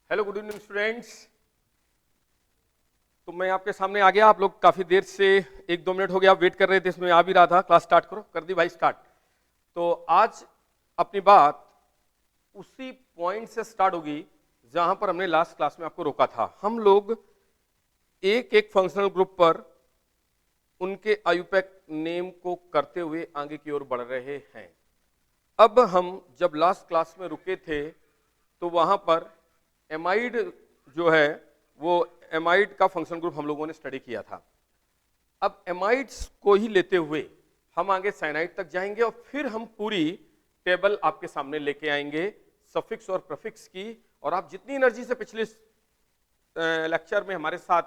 Hello good evening students. तो मैं आपके सामने आ गया। आप लोग काफी देर से 1-2 मिनट हो गया वेट कर रहे थे, इसमें आ भी रहा था। क्लास स्टार्ट करो, कर दी भाई स्टार्ट। तो आज अपनी बात उसी पॉइंट से स्टार्ट होगी जहां पर हमने लास्ट क्लास में आपको रोका था। हम लोग एक एक फंक्शनल ग्रुप पर उनके आयुपैक नेम को करते हुए आगे की ओर बढ़ रहे हैं। अब हम जब लास्ट क्लास में रुके थे तो वहां पर एमाइड जो है वो एमाइड का फंक्शन ग्रुप हम लोगों ने स्टडी किया था। अब एमाइड्स को ही लेते हुए हम आगे साइनाइड तक जाएंगे और फिर हम पूरी टेबल आपके सामने लेके आएंगे सफिक्स और प्रीफिक्स की। और आप जितनी एनर्जी से पिछले लेक्चर में हमारे साथ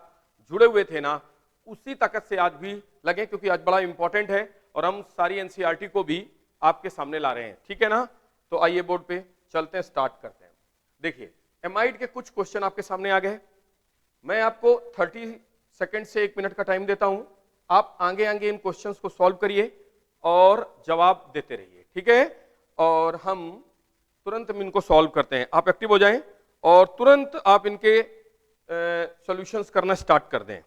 जुड़े हुए थे ना, उसी ताकत से आज भी लगे, क्योंकि आज बड़ा इंपॉर्टेंट है और हम सारी एनसीईआरटी को भी आपके सामने ला रहे हैं। ठीक है ना? तो आइए बोर्ड पे चलते हैं, स्टार्ट करते हैं। देखिए, एमाइड के कुछ क्वेश्चन आपके सामने आ गए। मैं आपको 30 सेकंड से 1 मिनट का टाइम देता हूं। आप आगे आगे इन क्वेश्चंस को सॉल्व करिए और जवाब देते रहिए, ठीक है? और हम तुरंत इनको सॉल्व करते हैं। आप एक्टिव हो जाएं और तुरंत आप इनके सॉल्यूशंस करना स्टार्ट कर दें।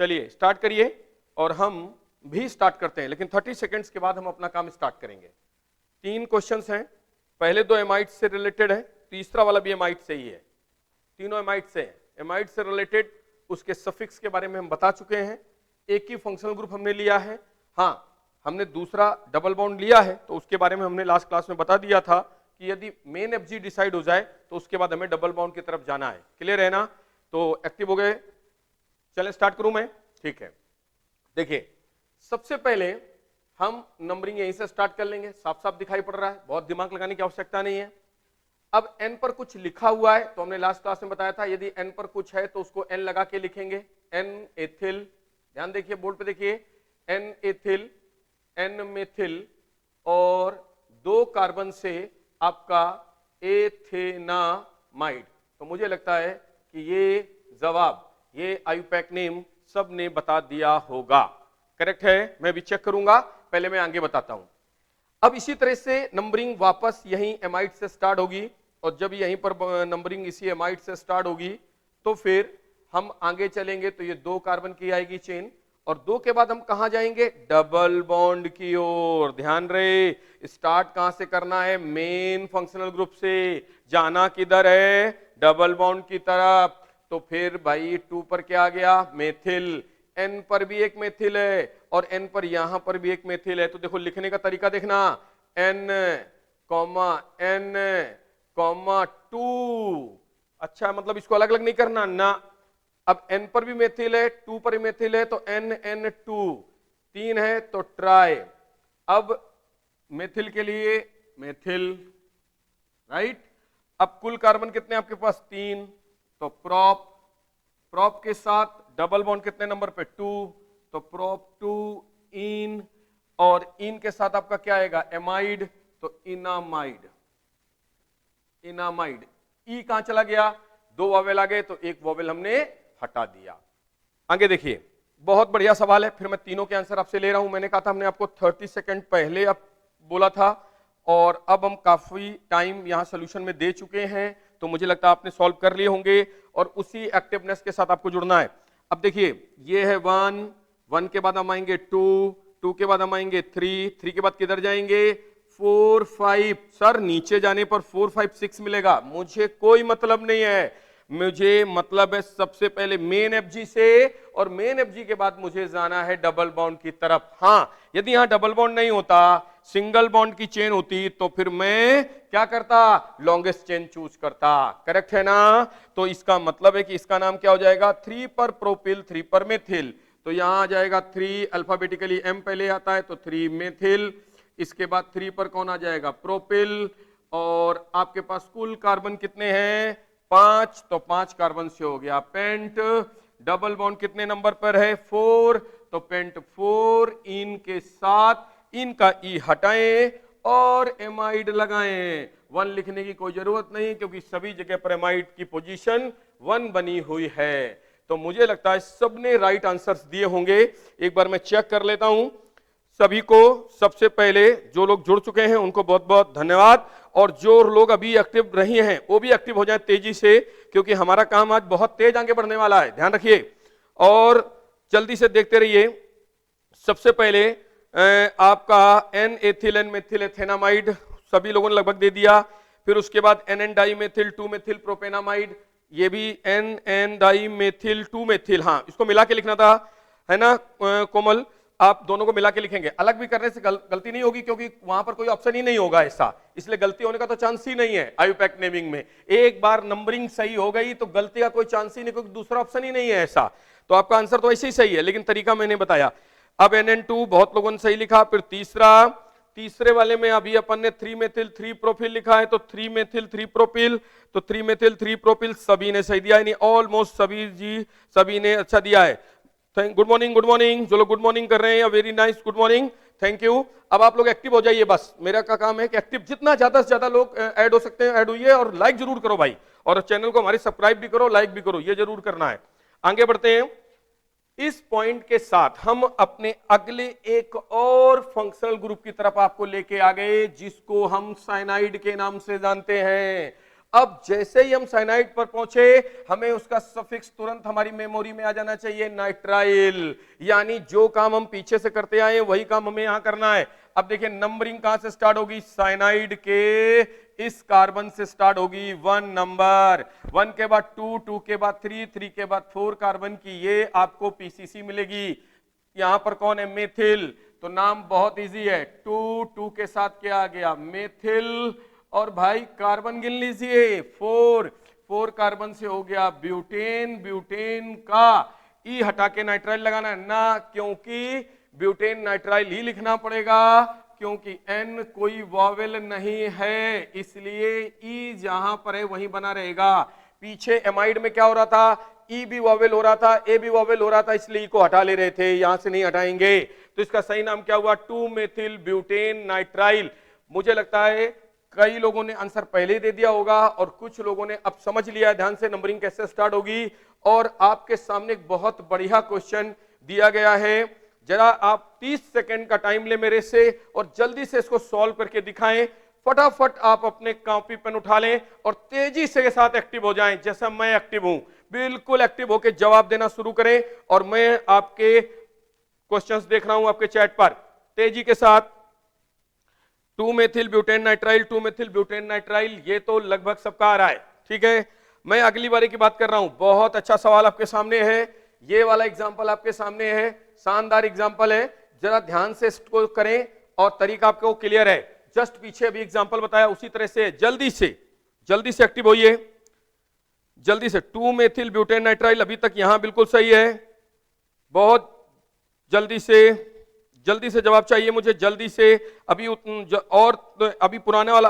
चलिए स्टार्ट करिए और हम भी स्टार्ट करते हैं, लेकिन 30 सेकंड्स के बाद हम अपना काम स्टार्ट करेंगे। 3 क्वेश्चंस हैं, पहले 2 एमाइड्स से रिलेटेड है, तीसरा वाला भी एमाइड से ही है। तीनों एमाइड से हैं। एमाइड से रिलेटेड उसके सफिक्स के बारे में हम बता चुके हैं। एक ही फंक्शनल ग्रुप हमने लिया है। हाँ, हमने दूसरा डबल बॉन्ड लिया है, तो उसके बारे में हमने लास्ट क्लास में बता दिया था कि यदि मेन एफजी डिसाइड हो जाए तो उसके बाद हमें डबल बॉन्ड की तरफ जाना है। क्लियर है ना? तो एक्टिव हो गए? चलें स्टार्ट करूं मैं? ठीक है। देखिए, सबसे पहले हम नंबरिंग यहीं से स्टार्ट कर लेंगे। साफ साफ दिखाई पड़ रहा है, बहुत दिमाग लगाने की आवश्यकता नहीं है। अब n पर कुछ लिखा हुआ है तो हमने लास्ट क्लास में बताया था, यदि n पर कुछ है तो उसको n लगा के लिखेंगे। n एथिल, ध्यान देखिए बोर्ड पे देखिए, n एथिल, n मेथिल और 2 कार्बन से आपका एथेनामाइड। तो मुझे लगता है कि ये जवाब, ये आयुपैक नेम सब ने बता दिया होगा। करेक्ट है? मैं भी चेक करूंगा, पहले मैं आगे बताता हूं। अब इसी तरह से नंबरिंग वापस यहीं एमाइड से स्टार्ट होगी, और जब यहीं पर नंबरिंग इसी एमाइड से स्टार्ट होगी तो फिर हम आगे चलेंगे तो ये 2 कार्बन की आएगी चेन, और 2 के बाद हम कहां जाएंगे? डबल बॉन्ड की ओर। ध्यान रहे, स्टार्ट कहां से करना है? मेन फंक्शनल ग्रुप से। जाना किधर है? डबल बॉन्ड की तरफ। तो फिर भाई 2 पर क्या आ गया? मेथिल। n पर भी एक मेथिल है और n पर यहां पर भी एक मेथिल है। तो देखो लिखने का तरीका देखना, n, n, 2। अच्छा, मतलब इसको अलग अलग नहीं करना ना। अब n पर भी मेथिल है, 2 पर भी मेथिल है, तो NN2। 3 है तो ट्राई। अब मेथिल के लिए मेथिल, राइट? अब कुल कार्बन कितने आपके पास? 3, तो प्रोप। प्रोप के साथ डबल बॉन्ड कितने नंबर पे? 2, तो प्रोप 2 इन, और इन के साथ आपका क्या आएगा? एमाइड, तो इनामाइड। इनामाइड। ई कहां चला गया? 2 वॉवेल आ गए तो 1 वॉवेल हमने हटा दिया। आगे देखिए, बहुत बढ़िया सवाल है। फिर मैं तीनों के आंसर आपसे ले रहा हूं। मैंने कहा था, हमने आपको 30 सेकंड पहले अब बोला था, और अब हम काफी टाइम यहां सोल्यूशन में दे चुके हैं, तो मुझे लगता है आपने सॉल्व कर लिए होंगे और उसी एक्टिवनेस के साथ आपको जुड़ना है। अब देखिए, ये है 1 के बाद हम आएंगे 2 के बाद हम आएंगे 3 के बाद किधर जाएंगे? 4, 5। सर नीचे जाने पर 4, 5, 6 मिलेगा, मुझे कोई मतलब नहीं है। मुझे मतलब है सबसे पहले मेन एफजी से, और मेन एफजी के बाद मुझे जाना है डबल बॉन्ड की तरफ। हाँ, यदि यहां डबल बॉन्ड नहीं होता, सिंगल बॉन्ड की चेन होती, तो फिर मैं क्या करता? लॉन्गेस्ट चेन चूज करता। करेक्ट है ना? तो इसका मतलब है कि इसका नाम क्या हो जाएगा? 3 पर प्रोपिल, 3 पर मेथिल। तो यहां आ जाएगा 3, अल्फाबेटिकली M पहले आता है तो 3 मेथिल। इसके बाद 3 पर कौन आ जाएगा? प्रोपिल। और आपके पास कुल कार्बन कितने हैं? 5, तो 5 कार्बन से हो गया पेंट। डबल बॉन्ड कितने नंबर पर है? 4, तो पेंट 4। इन के साथ इनका ई हटाएं और एमाइड लगाएं। 1 लिखने की कोई जरूरत नहीं, क्योंकि सभी जगह पर एमाइड की पोजीशन 1 बनी हुई है। तो मुझे लगता है सबने राइट आंसर्स दिए होंगे। एक बार मैं चेक कर लेता हूं सभी को। सबसे पहले जो लोग जुड़ चुके हैं उनको बहुत बहुत धन्यवाद, और जो लोग अभी एक्टिव नहीं हैं वो भी एक्टिव हो जाएं तेजी से, क्योंकि हमारा काम आज बहुत तेज आगे बढ़ने वाला है, ध्यान रखिए। और जल्दी से देखते रहिए। सबसे पहले आपका N ethyl N methyl ethanamide सभी लोगों ने लगभग दे दिया। फिर उसके बाद N N di methyl 2 methyl propanamide, ये भी N N di methyl 2 methyl, हाँ इसको मिला के लिखना था, है ना कोमल, आप दोनों को मिला के लिखेंगे। अलग भी करने से गलती नहीं होगी, क्योंकि वहां पर कोई ऑप्शन ही नहीं होगा ऐसा, इसलिए गलती होने का तो चांस ही नहीं है। आयुपैक नेमिंग में एक बार नंबरिंग सही हो गई तो गलती का कोई चांस ही नहीं, क्योंकि दूसरा ऑप्शन ही नहीं है ऐसा। तो आपका आंसर तो ऐसे ही सही है, लेकिन तरीका मैंने बताया। अब NN2 बहुत लोगों ने सही लिखा। फिर तीसरे वाले में अभी अपन ने 3 मेथिल 3 प्रोपिल लिखा है, तो 3 मेथिल 3 प्रोपिल, तो 3 मेथिल 3 प्रोपिल सभी ने सही दिया, यानी ऑलमोस्ट सभी ने अच्छा दिया है। गुड मॉर्निंग, जो लोग गुड मॉर्निंग कर रहे हैं, very nice, good morning, thank you. अब आप लोग एक्टिव हो जाइए, बस मेरा का काम है कि एक्टिव जितना ज्यादा से ज्यादा लोग ऐड हो सकते हैं ऐड होइए, और लाइक जरूर करो भाई, और चैनल को हमारे सब्सक्राइब भी करो, लाइक भी करो, ये जरूर करना है। आगे बढ़ते हैं। इस पॉइंट के साथ हम अपने अगले एक और फंक्शनल ग्रुप की तरफ आपको लेके आ गए, जिसको हम साइनाइड के नाम से जानते हैं। अब जैसे ही हम साइनाइड पर पहुंचे, हमें उसका सफिक्स तुरंत हमारी मेमोरी में आ जाना चाहिए, नाइट्राइल। यानी जो काम हम पीछे से करते आए वही काम हमें यहां करना है। अब देखिए नंबरिंग कहां से स्टार्ट होगी, साइनाइड के इस कार्बन से स्टार्ट होगी, 1 नंबर, 1 के बाद 2, 2 के बाद 3, 3 के बाद 4 कार्बन की ये आपको पीसीसी मिलेगी। यहां पर कौन है, मेथिल, तो नाम बहुत इजी है, 2, 2 के साथ क्या आ गया, मेथिल, और भाई कार्बन गिन लीजिए 4 कार्बन से हो गया ब्यूटेन, ब्यूटेन का ई हटा के नाइट्राइल लगाना है ना, क्योंकि ब्यूटेन नाइट्राइल ही लिखना पड़ेगा, क्योंकि N कोई वॉवेल नहीं है, इसलिए E जहां पर है वहीं बना रहेगा। पीछे एमाइड में क्या हो रहा था, E भी वॉवेल हो रहा था, A भी वॉवेल हो रहा था, इसलिए E को हटा ले रहे थे, यहां से नहीं हटाएंगे। तो इसका सही नाम क्या हुआ, 2 मेथिल ब्यूटेन नाइट्राइल। मुझे लगता है कई लोगों ने आंसर पहले ही दे दिया होगा, और कुछ लोगों ने अब समझ लिया ध्यान से नंबरिंग कैसे स्टार्ट होगी। और आपके सामने एक बहुत बढ़िया क्वेश्चन दिया गया है, जरा आप 30 सेकंड का टाइम ले मेरे से और जल्दी से इसको सॉल्व करके दिखाएं। फटाफट आप अपने कॉपी पेन उठा लें और तेजी से साथ एक्टिव हो जाएं, जैसा मैं एक्टिव हूं, बिल्कुल एक्टिव होकर जवाब देना शुरू करें। और मैं आपके क्वेश्चंस देख रहा हूं आपके चैट पर, तेजी के साथ। 2 methyl butane nitrile, 2 methyl butane nitrile, ये तो लगभग सबका आ रहा है, ठीक है। मैं अगली बारी की बात कर रहा हूं। बहुत अच्छा सवाल आपके सामने है, ये वाला एग्जाम्पल आपके सामने है, शानदार एग्जाम्पल है, जरा ध्यान से इसको करें और तरीका आपको क्लियर है। जस्ट पीछे अभी एग्जाम्पल बताया उसी तरह से जल्दी से एक्टिव होइए, जल्दी से। 2 मेथिल ब्यूटेन नाइट्राइल अभी तक यहां बिल्कुल सही है, बहुत जल्दी से जवाब चाहिए मुझे, जल्दी से। अभी और अभी पुराने वाला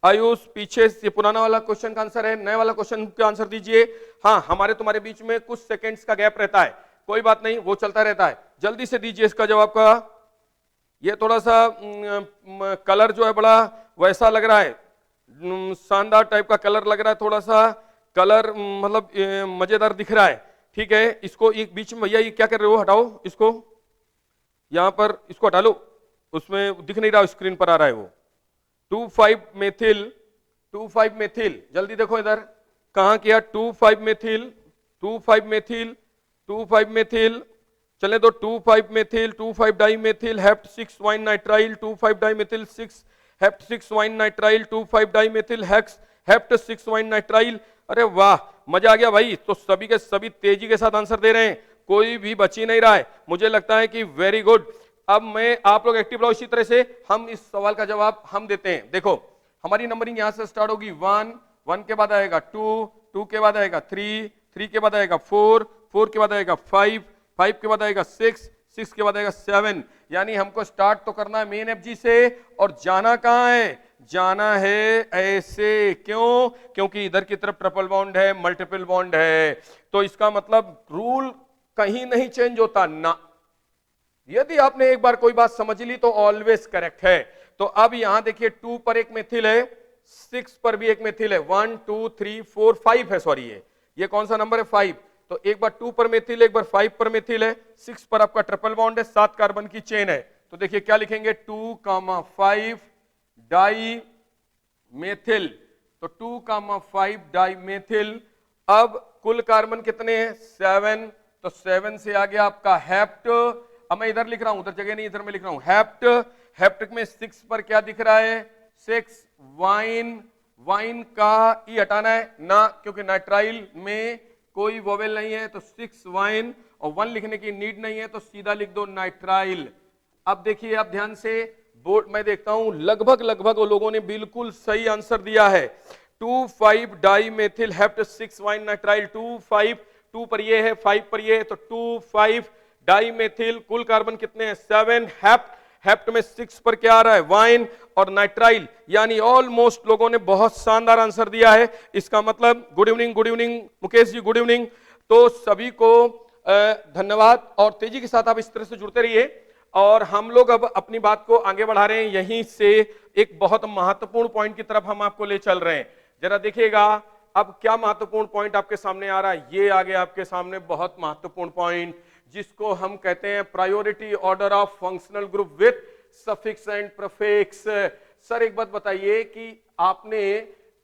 आयुष पीछे से पुराना वाला क्वेश्चन का आंसर है, नए वाला क्वेश्चन का आंसर दीजिए। हाँ, हमारे तुम्हारे बीच में कुछ सेकंड्स का गैप रहता है, कोई बात नहीं, वो चलता रहता है। जल्दी से दीजिए इसका जवाब का। ये थोड़ा सा कलर जो है बड़ा वैसा लग रहा है, शानदार टाइप का कलर लग रहा है, थोड़ा सा कलर मतलब मजेदार दिख रहा है, ठीक है। इसको एक बीच में भैया ये क्या कर रहे हो, हटाओ इसको, यहां पर इसको हटा लो, उसमें दिख नहीं रहा, स्क्रीन पर आ रहा है वो। 2,5 मेथिल, जल्दी देखो इधर कहां किया, 2,5 मेथिल, चले तो 2,5 methyl, 2,5 di methyl, hept 6 yne nitrile, 2,5 di methyl 6 hept 6 yne nitrile, 2,5 di methyl hept 6 yne nitrile. अरे वाह, मजा आ गया भाई। तो सभी के सभी तेजी के साथ आंसर दे रहे हैं, कोई भी बची नहीं रहा है, मुझे लगता है कि वेरी गुड। अब मैं आप लोग एक्टिव रहो, इसी तरह से हम इस सवाल का जवाब हम देते हैं। देखो हमारी नंबरिंग यहां से स्टार्ट होगी, 1 के बाद आएगा 2 के बाद आएगा 3 के बाद आएगा 4 के बाद आएगा 5 के बाद आएगा 6 के बाद आएगा 7। यानी हमको स्टार्ट तो करना है मेन एफजी से, और जाना कहां है, जाना है ऐसे। क्यों, क्योंकि इधर की तरफ ट्रिपल बॉन्ड है, मल्टीपल बॉन्ड है, तो इसका मतलब रूल कहीं नहीं चेंज होता ना। यदि आपने एक बार कोई बात समझ ली तो ऑलवेज करेक्ट है। तो अब यहां देखिए 2 पर एक मेथिल है, 6 पर भी एक मेथिल है, 1 2 3 4 5 है, सॉरी ये कौन सा नंबर है, 5। तो एक बार 2 पर मेथिल है, एक बार 5 पर मेथिल है, 6 पर आपका ट्रिपल बॉन्ड है, 7 कार्बन की चेन है। तो देखिए क्या लिखेंगे, 2, 5 डाई मेथिल, तो 2,5 डाइमेथिल। अब कुल कार्बन कितने हैं? 7, तो 7 से आ गया आपका हेप्ट। अब मैं इधर लिख रहा हूं, उधर जगह नहीं, इधर मैं लिख रहा हूं हेप्ट। हेप्ट में 6 पर क्या दिख रहा है? 6 वाइन। वाइन का ई हटाना है ना, क्योंकि नाइट्राइल में कोई वोवेल नहीं है, तो 6 वाइन, और 1 लिखने की नीड नहीं है, तो सीधा लिख दो नाइट्राइल। अब देखिए आप ध्यान से, बोर्ड मैं देखता हूं लगभग वो लोगों ने बिल्कुल सही आंसर दिया है। 2,5 डाइमेथिल हेप्ट 6 वाइन नाइट्राइल। 2,5, 2 पर ये है, 5 पर ये है, तो 2,5 डाइमेथिल। कुल कार्बन कितने हैं? 7 हेप्ट। हेप्ट में 6 पर क्या आ रहा है? वाइन और नाइट्राइल। यानी ऑलमोस्ट लोगों ने बहुत शानदार आंसर दिया है। इसका मतलब good evening Mukesh ji, good evening. तो सभी को धन्यवाद, और तेजी के साथ आप इस तरह से जुड़ते रहिए। और हम लोग अब अपनी बात को आगे बढ़ा रहे हैं, यहीं से एक बहुत महत्वपूर्ण पॉइंट की तरफ हम आपको ले चल रहे हैं। जरा देखिएगा अब क्या महत्वपूर्ण पॉइंट आपके सामने आ रहा है। ये आगे आपके सामने बहुत महत्वपूर्ण पॉइंट, जिसको हम कहते हैं priority order of functional group with suffix and prefix. Sir एक बात बताइए कि आपने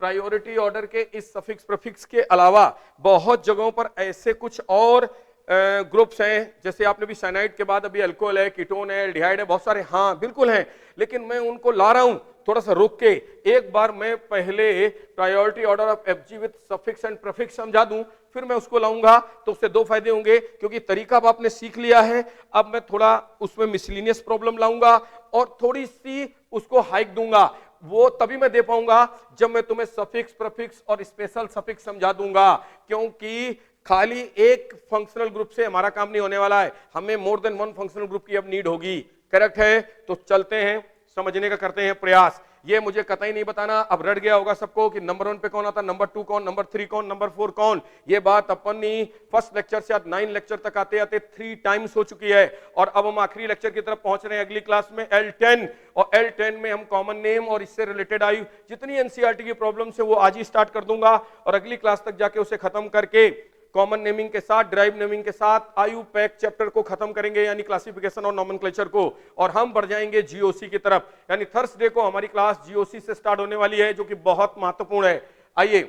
प्रायोरिटी ऑर्डर के इस सफिक्स प्रीफिक्स के अलावा बहुत जगहों पर ऐसे कुछ और ग्रुप्स हैं, जैसे आपने भी साइनाइड के बाद अभी अल्कोहल है, कीटोन है, एल्डिहाइड है, बहुत सारे, हाँ बिल्कुल हैं, लेकिन मैं उनको ला रहा हूं थोड़ा सा रुक के। एक बार मैं पहले priority order of FG with suffix and prefix समझा दूं, फिर मैं उसको लाऊंगा, तो उससे दो फायदे होंगे, क्योंकि तरीका अब आपने सीख लिया है। अब मैं थोड़ा उसमें मिसलिनियस प्रॉब्लम लाऊंगा और थोड़ी सी उसको हाइक दूंगा। वो तभी मैं दे पाऊंगा जब मैं तुम्हें सफिक्स प्रीफिक्स और स्पेशल सफिक्स समझा दूंगा, क्योंकि खाली एक फंक्शनल ग्रुप से हमारा काम नहीं होने वाला है, हमें more than one functional group की अब नीड होगी। करेक्ट है? तो चलते हैं, समझने का करते हैं प्रयास। ये मुझे कतई नहीं बताना, अब रट गया होगा सबको कि नंबर 1 पे कौन आता, नंबर 2 कौन, नंबर 3 कौन, नंबर 4 कौन। ये बात अपनी फर्स्ट लेक्चर से आज 9 लेक्चर तक आते आते 3 टाइम्स हो चुकी है, और अब हम आखिरी लेक्चर की तरफ पहुंच रहे हैं अगली क्लास में, L10। और L10 में हम कॉमन नेम और इससे रिलेटेड आई जितनी एनसीईआरटी की प्रॉब्लम्स है वो आज ही स्टार्ट कर दूंगा, और अगली क्लास तक जाके उसे खत्म करके कॉमन नेमिंग के साथ, ड्राइव नेमिंग के साथ आयु पैक चैप्टर को खत्म करेंगे, यानी क्लासिफिकेशन और नॉमेनक्लेचर को, और हम बढ़ जाएंगे जीओसी की तरफ। यानी थर्सडे को हमारी क्लास जीओसी से स्टार्ट होने वाली है, जो कि बहुत महत्वपूर्ण है। आइए,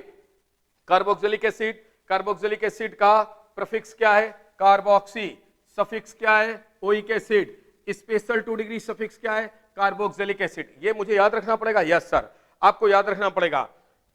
कार्बोक्सिलिक एसिड, कार्बोक्सिलिक एसिड का प्रीफिक्स क्या है? कार्बोक्सी। सफिक्स क्या है? Oic acid. Special 2 degree suffix क्या है? Carboxylic acid. ये मुझे याद रखना पड़ेगा? यस सर, आपको याद रखना पड़ेगा।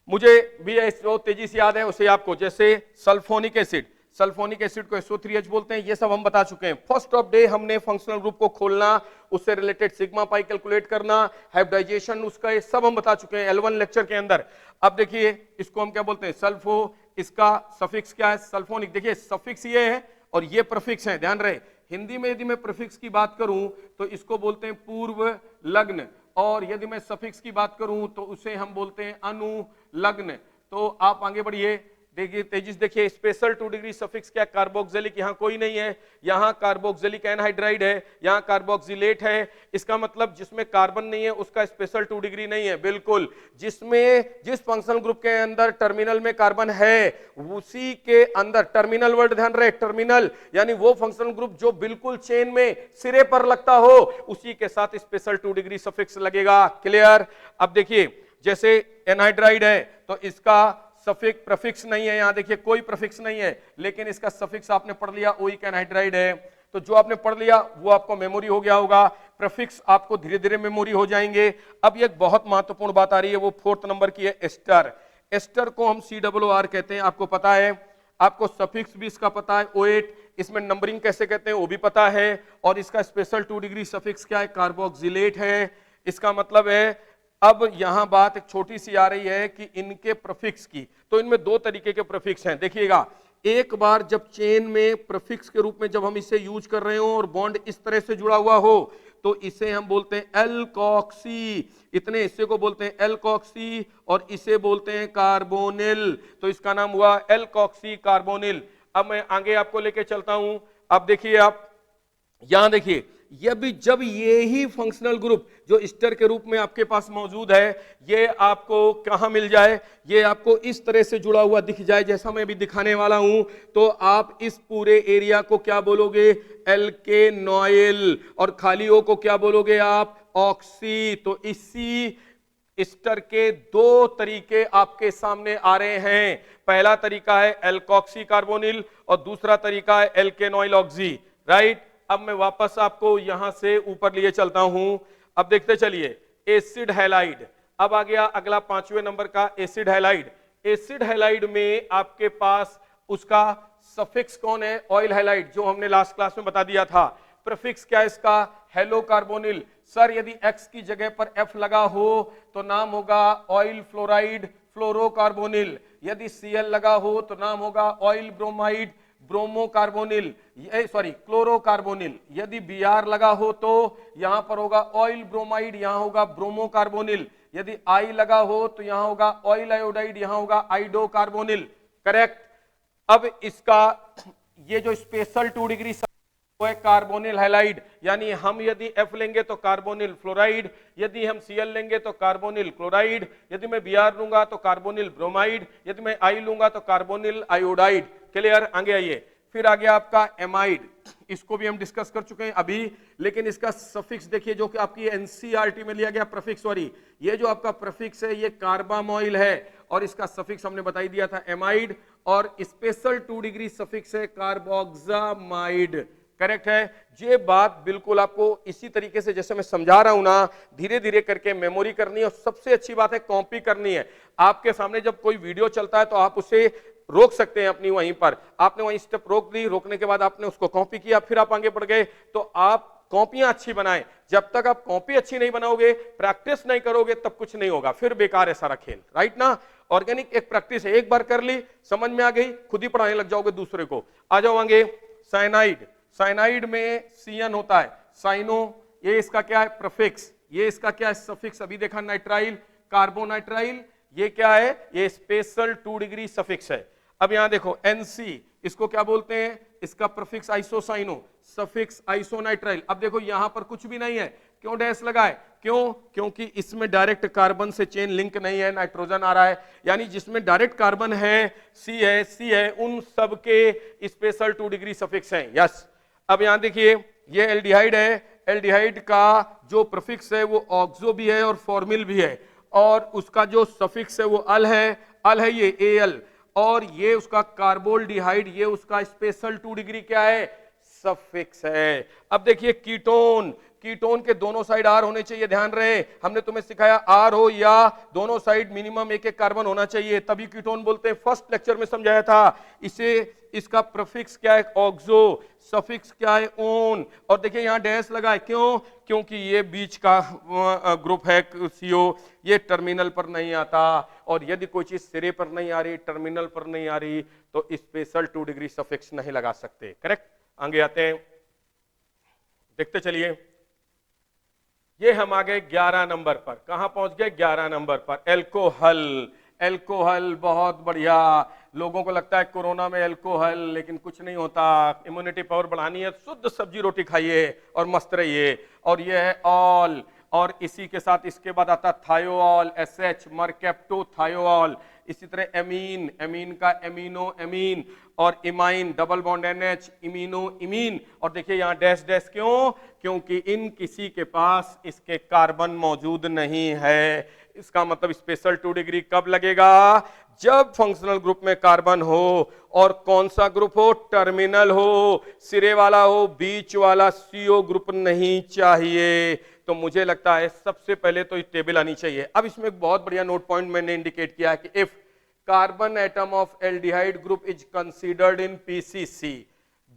मुझे भी जो तेजी से याद है उसे आपको, जैसे सल्फोनिक एसिड, सल्फोनिक एसिड को SO3H बोलते हैं, ये सब हम बता चुके हैं। फर्स्ट ऑफ डे हमने फंक्शनल ग्रुप को खोलना, उससे रिलेटेड सिग्मा पाई कैलकुलेट करना, हाइब्रिडाइजेशन उसका, ये सब हम बता चुके हैं L1 लेक्चर के अंदर। अब देखिए इसको हम क्या बोलते हैं? सल्फो। इसका सफिक्स क्या है? सल्फोनिक। देखिए सफिक्स ये है और ये प्रीफिक्स है, ध्यान रहे। हिंदी में यदि मैं प्रीफिक्स की बात करूं तो इसको बोलते हैं पूर्व लग्न, और यदि मैं सफिक्स की बात करूं तो उसे हम बोलते हैं अनुलग्न। तो आप आगे बढ़िए, देखिए तेजी से देखिए, स्पेशल 2 डिग्री सफिक्स क्या? कार्बोक्सिलिक। यहां कोई नहीं है, यहां कार्बोक्सिलिक एनहाइड्राइड है, यहां कार्बोक्सिलेट है। इसका मतलब जिसमें कार्बन नहीं है उसका स्पेशल 2 डिग्री नहीं है, बिल्कुल। जिस फंक्शनल ग्रुप के अंदर टर्मिनल में कार्बन है उसी के अंदर, टर्मिनल वर्ड ध्यान रहे, टर्मिनल यानी वो फंक्शनल ग्रुप जो बिल्कुल चेन में सिरे पर लगता हो, उसी के साथ स्पेशल 2 डिग्री सफिक्स लगेगा। क्लियर? अब देखिए जैसे एनहाइड्राइड है तो इसका सफिक्स प्रीफिक्स नहीं है, यहां देखिए कोई प्रीफिक्स नहीं है, लेकिन इसका सफिक्स आपने पढ़ लिया, ओइक एनहाइड्राइड है। तो जो आपने पढ़ लिया वो आपको मेमोरी हो गया होगा, प्रीफिक्स आपको धीरे धीरे मेमोरी हो जाएंगे। अब एक बहुत महत्वपूर्ण बात आ रही है, वो 4th नंबर की है, एस्टर। एस्टर को हम COOR कहते हैं, आपको पता है। आपको सफिक्स भी इसका पता है, OH। इसमें नंबरिंग कैसे कहते हैं वो भी पता है, और इसका स्पेशल 2 डिग्री सफिक्स क्या है? कार्बोक्सिलेट है। इसका मतलब है, अब यहां बात एक छोटी सी आ रही है कि इनके प्रीफिक्स की, तो इनमें 2 तरीके के प्रीफिक्स हैं। देखिएगा, एक बार जब चेन में प्रीफिक्स के रूप में जब हम इसे यूज कर रहे हो और बॉन्ड इस तरह से जुड़ा हुआ हो, तो इसे हम बोलते हैं एल्कोक्सी। इतने हिस्से को बोलते हैं एल्कोक्सी, और इसे बोलते हैं कार्बोनिल। तो इसका नाम हुआ एल्कोक्सी कार्बोनिल। अब मैं आगे आपको लेके चलता हूं। अब देखिए, आप यहां देखिए, यह भी जब ये ही फंक्शनल ग्रुप जो एस्टर के रूप में आपके पास मौजूद है, ये आपको कहां मिल जाए, ये आपको इस तरह से जुड़ा हुआ दिख जाए जैसा मैं भी दिखाने वाला हूं, तो आप इस पूरे एरिया को क्या बोलोगे? एल्केनॉइल। और खाली ओ को क्या बोलोगे आप? ऑक्सी। तो इसी एस्टर के दो तरीके आपके सामने आ रहे हैं। पहला तरीका है एल्कोक्सी कार्बोनिल और दूसरा तरीका है एल्केनॉइल ऑक्सी, राइट। अब मैं वापस आपको यहां से ऊपर लिए चलता हूं। अब देखते चलिए, एसिड हैलाइड। अब आ गया अगला 5वें नंबर का एसिड हैलाइड। एसिड हैलाइड में आपके पास उसका सफिक्स कौन है? ऑयल हैलाइड, जो हमने लास्ट क्लास में बता दिया था। प्रीफिक्स क्या है इसका? Hello carbonyl. सर यदि X की जगह पर F लगा हो तो नाम होगा ऑयल फ्लोराइड, फ्लोरोकार्बोनिल। यदि Cl लगा हो तो नाम होगा ऑयल ब्रोमाइड, ब्रोमोकार्बोनिल, सॉरी क्लोरोकार्बोनिल। यदि Br लगा हो तो यहां पर होगा ऑयल ब्रोमाइड, यहां होगा ब्रोमोकार्बोनिल। यदि I लगा हो तो यहां होगा ऑयल आयोडाइड, यहां होगा आइडोकार्बोनिल, करेक्ट। अब इसका ये जो स्पेशल 2 डिग्री वो है कार्बोनिल हैलाइड, यानी हम यदि F लेंगे तो कार्बोनिल फ्लोराइड, यदि हम Cl लेंगे तो कार्बोनिल क्लोराइड, यदि मैं Br लूंगा तो कार्बोनिल ब्रोमाइड, यदि मैं I लूंगा तो कार्बोनिल आयोडाइड। क्लियर? आगे आइए। फिर आ गया आपका एमाइड, इसको भी हम डिस्कस कर चुके हैं अभी, लेकिन इसका सफिक्स देखिए जो कि आपकी एनसीईआरटी में लिया गया प्रीफिक्स, सॉरी ये जो आपका प्रीफिक्स है ये कार्बामोइल है और इसका सफिक्स हमने बता ही दिया था एमाइड, और स्पेशल 2 डिग्री सफिक्स है कार्बोक्सामाइड, करेक्ट है। ये बात बिल्कुल आपको इसी तरीके से जैसे मैं समझा रहा हूं ना, धीरे धीरे करके मेमोरी करनी है, और सबसे अच्छी बात है कॉपी करनी है। आपके सामने जब कोई वीडियो चलता है तो आप उसे रोक सकते हैं अपनी वहीं पर, आपने वहीं स्टेप रोक दी, रोकने के बाद आपने उसको कॉपी किया, फिर आप आगे बढ़ गए। तो आप कॉपियां अच्छी बनाएं, जब तक आप कॉपी अच्छी नहीं बनाओगे, प्रैक्टिस नहीं करोगे, तब कुछ नहीं होगा, फिर बेकार है सारा खेल, राइट ना। ऑर्गेनिक एक प्रैक्टिस है, एक बार कर ली, समझ में आ गई, खुद ही पढ़ाने लग जाओगे दूसरे को। आ जाओ आगे। साइनाइड, साइनाइड में CN होता है, साइनो, ये इसका क्या है? प्रीफिक्स। ये इसका क्या है? सफिक्स। अभी देखा नाइट्राइल, कार्बोनाइट्राइल, ये क्या है? ये स्पेशल 2 डिग्री सफिक्स है। अब यहां देखो NC, इसको क्या बोलते हैं? इसका प्रीफिक्स आइसोसाइनो, सफिक्स आइसोनाइट्राइल। अब देखो यहां पर कुछ भी नहीं है, क्यों डैश लगा है? क्यों? क्योंकि इसमें डायरेक्ट कार्बन से चेन लिंक नहीं है, नाइट्रोजन आ रहा है, यानी जिसमें डायरेक्ट कार्बन है, C है, उन सब के स्पेशल 2 डिग्री सफिक्स हैं, यस। अब यहां देखिए ये एल्डिहाइड है, एल्डिहाइड का जो प्रीफिक्स है वो ऑक्सो भी है और फॉर्मिल भी है, और उसका जो सफिक्स है वो अल है ये Al, और ये उसका कार्बोल्डिहाइड, ये उसका स्पेशल 2 डिग्री क्या है? सफिक्स है। अब देखिए कीटोन, कीटोन के दोनों साइड R होने चाहिए, ध्यान रहे, हमने तुम्हें सिखाया R हो या दोनों साइड मिनिमम एक एक कार्बन होना चाहिए, तभी कीटोन बोलते हैं, फर्स्ट लेक्चर में समझाया था इसे। इसका प्रीफिक्स क्या है? ऑक्सो, सफिक्स क्या है? ओन, और देखिए यहां डैश लगा है, क्यों? क्योंकि ये बीच का ग्रुप है CO, ये टर्मिनल पर नहीं आता, और यदि कोई चीज सिरे पर नहीं आ रही, टर्मिनल पर नहीं आ रही, तो स्पेशल 2 डिग्री सफिक्स नहीं लगा सकते, करेक्ट। आगे आते हैं, देखते चलिए। ये हम आ गए 11 नंबर पर। कहां पहुंच गए? 11 नंबर पर। एल्कोहल, एल्कोहल बहुत बढ़िया। लोगों को लगता है कोरोना में एल्कोहल, लेकिन कुछ नहीं होता। इम्यूनिटी पावर बढ़ानी है, शुद्ध सब्जी रोटी खाइए और मस्त रहिए। और ये है ऑल, और इसी के साथ इसके बाद आता थायोल, SH, मरकेप्टोथायोल। इसी तरह एमीन, एमीन का एमिनो एमीन, और imine, double bond NH, imino imine. और देखिए यहां डैश डैश, क्यों? क्योंकि इन किसी के पास इसके कार्बन मौजूद नहीं है। इसका मतलब स्पेशल 2 डिग्री कब लगेगा? जब फंक्शनल ग्रुप में कार्बन हो, और कौन सा ग्रुप हो? टर्मिनल हो, सिरे वाला हो, बीच वाला CO ग्रुप नहीं चाहिए। तो मुझे लगता है सबसे पहले तो टेबल आनी चाहिए। अब इसमें एक बहुत बढ़िया नोट पॉइंट मैंने इंडिकेट किया है कि if carbon atom of aldehyde group is considered in PCC,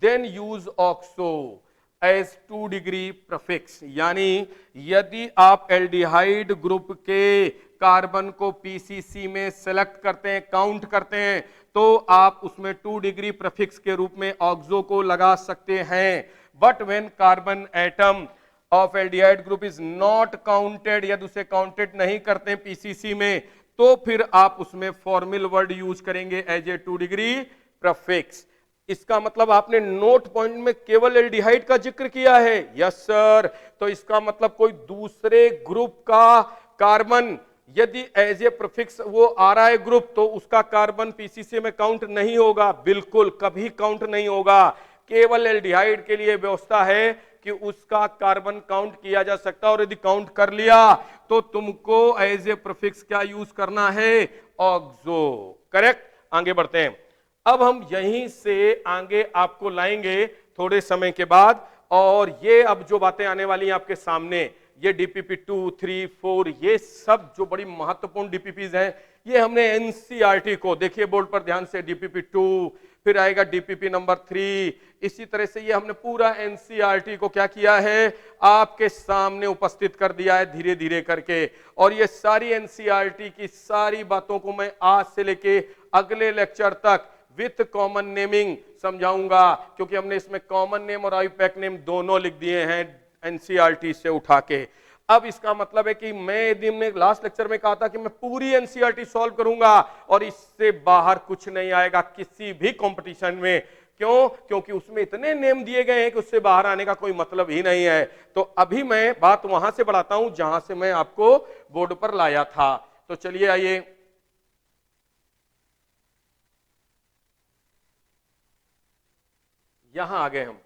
then use oxo as 2 degree prefix. यानी यदि आप एल्डिहाइड ग्रुप के कार्बन को PCC में सेलेक्ट करते हैं, काउंट करते हैं, तो आप उसमें 2 डिग्री प्रीफिक्स के रूप में ऑक्सो को लगा सकते हैं। But when carbon atom of aldehyde group is not counted, यदि उसे काउंटेड नहीं करते PCC में, तो फिर आप उसमें फॉर्मल वर्ड यूज करेंगे एज ए 2 डिग्री प्रीफिक्स। इसका मतलब आपने नोट पॉइंट में केवल एल्डिहाइड का जिक्र किया है, यस सर। तो इसका मतलब कोई दूसरे ग्रुप का कार्बन यदि एज ए प्रीफिक्स वो आ रहा है ग्रुप, तो उसका कार्बन PCC में काउंट नहीं होगा, बिल्कुल कभी काउंट नहीं होगा। केवल एल्डिहाइड के लिए व्यवस्था है कि उसका कार्बन काउंट किया जा सकता है, और यदि काउंट कर लिया तो तुमको एज ए प्रीफिक्स क्या यूज करना है, ऑक्सो। करेक्ट। आगे बढ़ते हैं। अब हम यहीं से आगे आपको लाएंगे थोड़े समय के बाद, और ये अब जो बातें आने वाली हैं आपके सामने, ये डीपीपी 2, 3, 4, ये सब जो बड़ी महत्वपूर्ण डीपीपीज हैं, ये हमने एनसीईआरटी को, देखिए बोर्ड पर ध्यान से, डीपीपी 2, फिर आएगा डीपीपी नंबर 3, इसी तरह से ये हमने पूरा एनसीईआरटी को क्या किया है, आपके सामने उपस्थित कर दिया है धीरे धीरे करके। और ये सारी एनसीईआरटी की सारी बातों को मैं आज से लेके अगले लेक्चर तक विथ कॉमन नेमिंग समझाऊंगा, क्योंकि हमने इसमें कॉमन नेम और आईपैक नेम दोनों लिख दिए हैं एनसीईआरटी से उठा के। अब इसका मतलब है कि मैं यदि मैं लास्ट लेक्चर में कहा था कि मैं पूरी एनसीईआरटी सॉल्व करूंगा और इससे बाहर कुछ नहीं आएगा किसी भी कंपटीशन में। क्यों? क्योंकि उसमें इतने नेम दिए गए हैं कि उससे बाहर आने का कोई मतलब ही नहीं है। तो अभी मैं बात वहां से बढ़ाता हूं जहां से मैं आपको बोर्ड पर लाया था। तो चलिए आइए, यहां आ गए हम,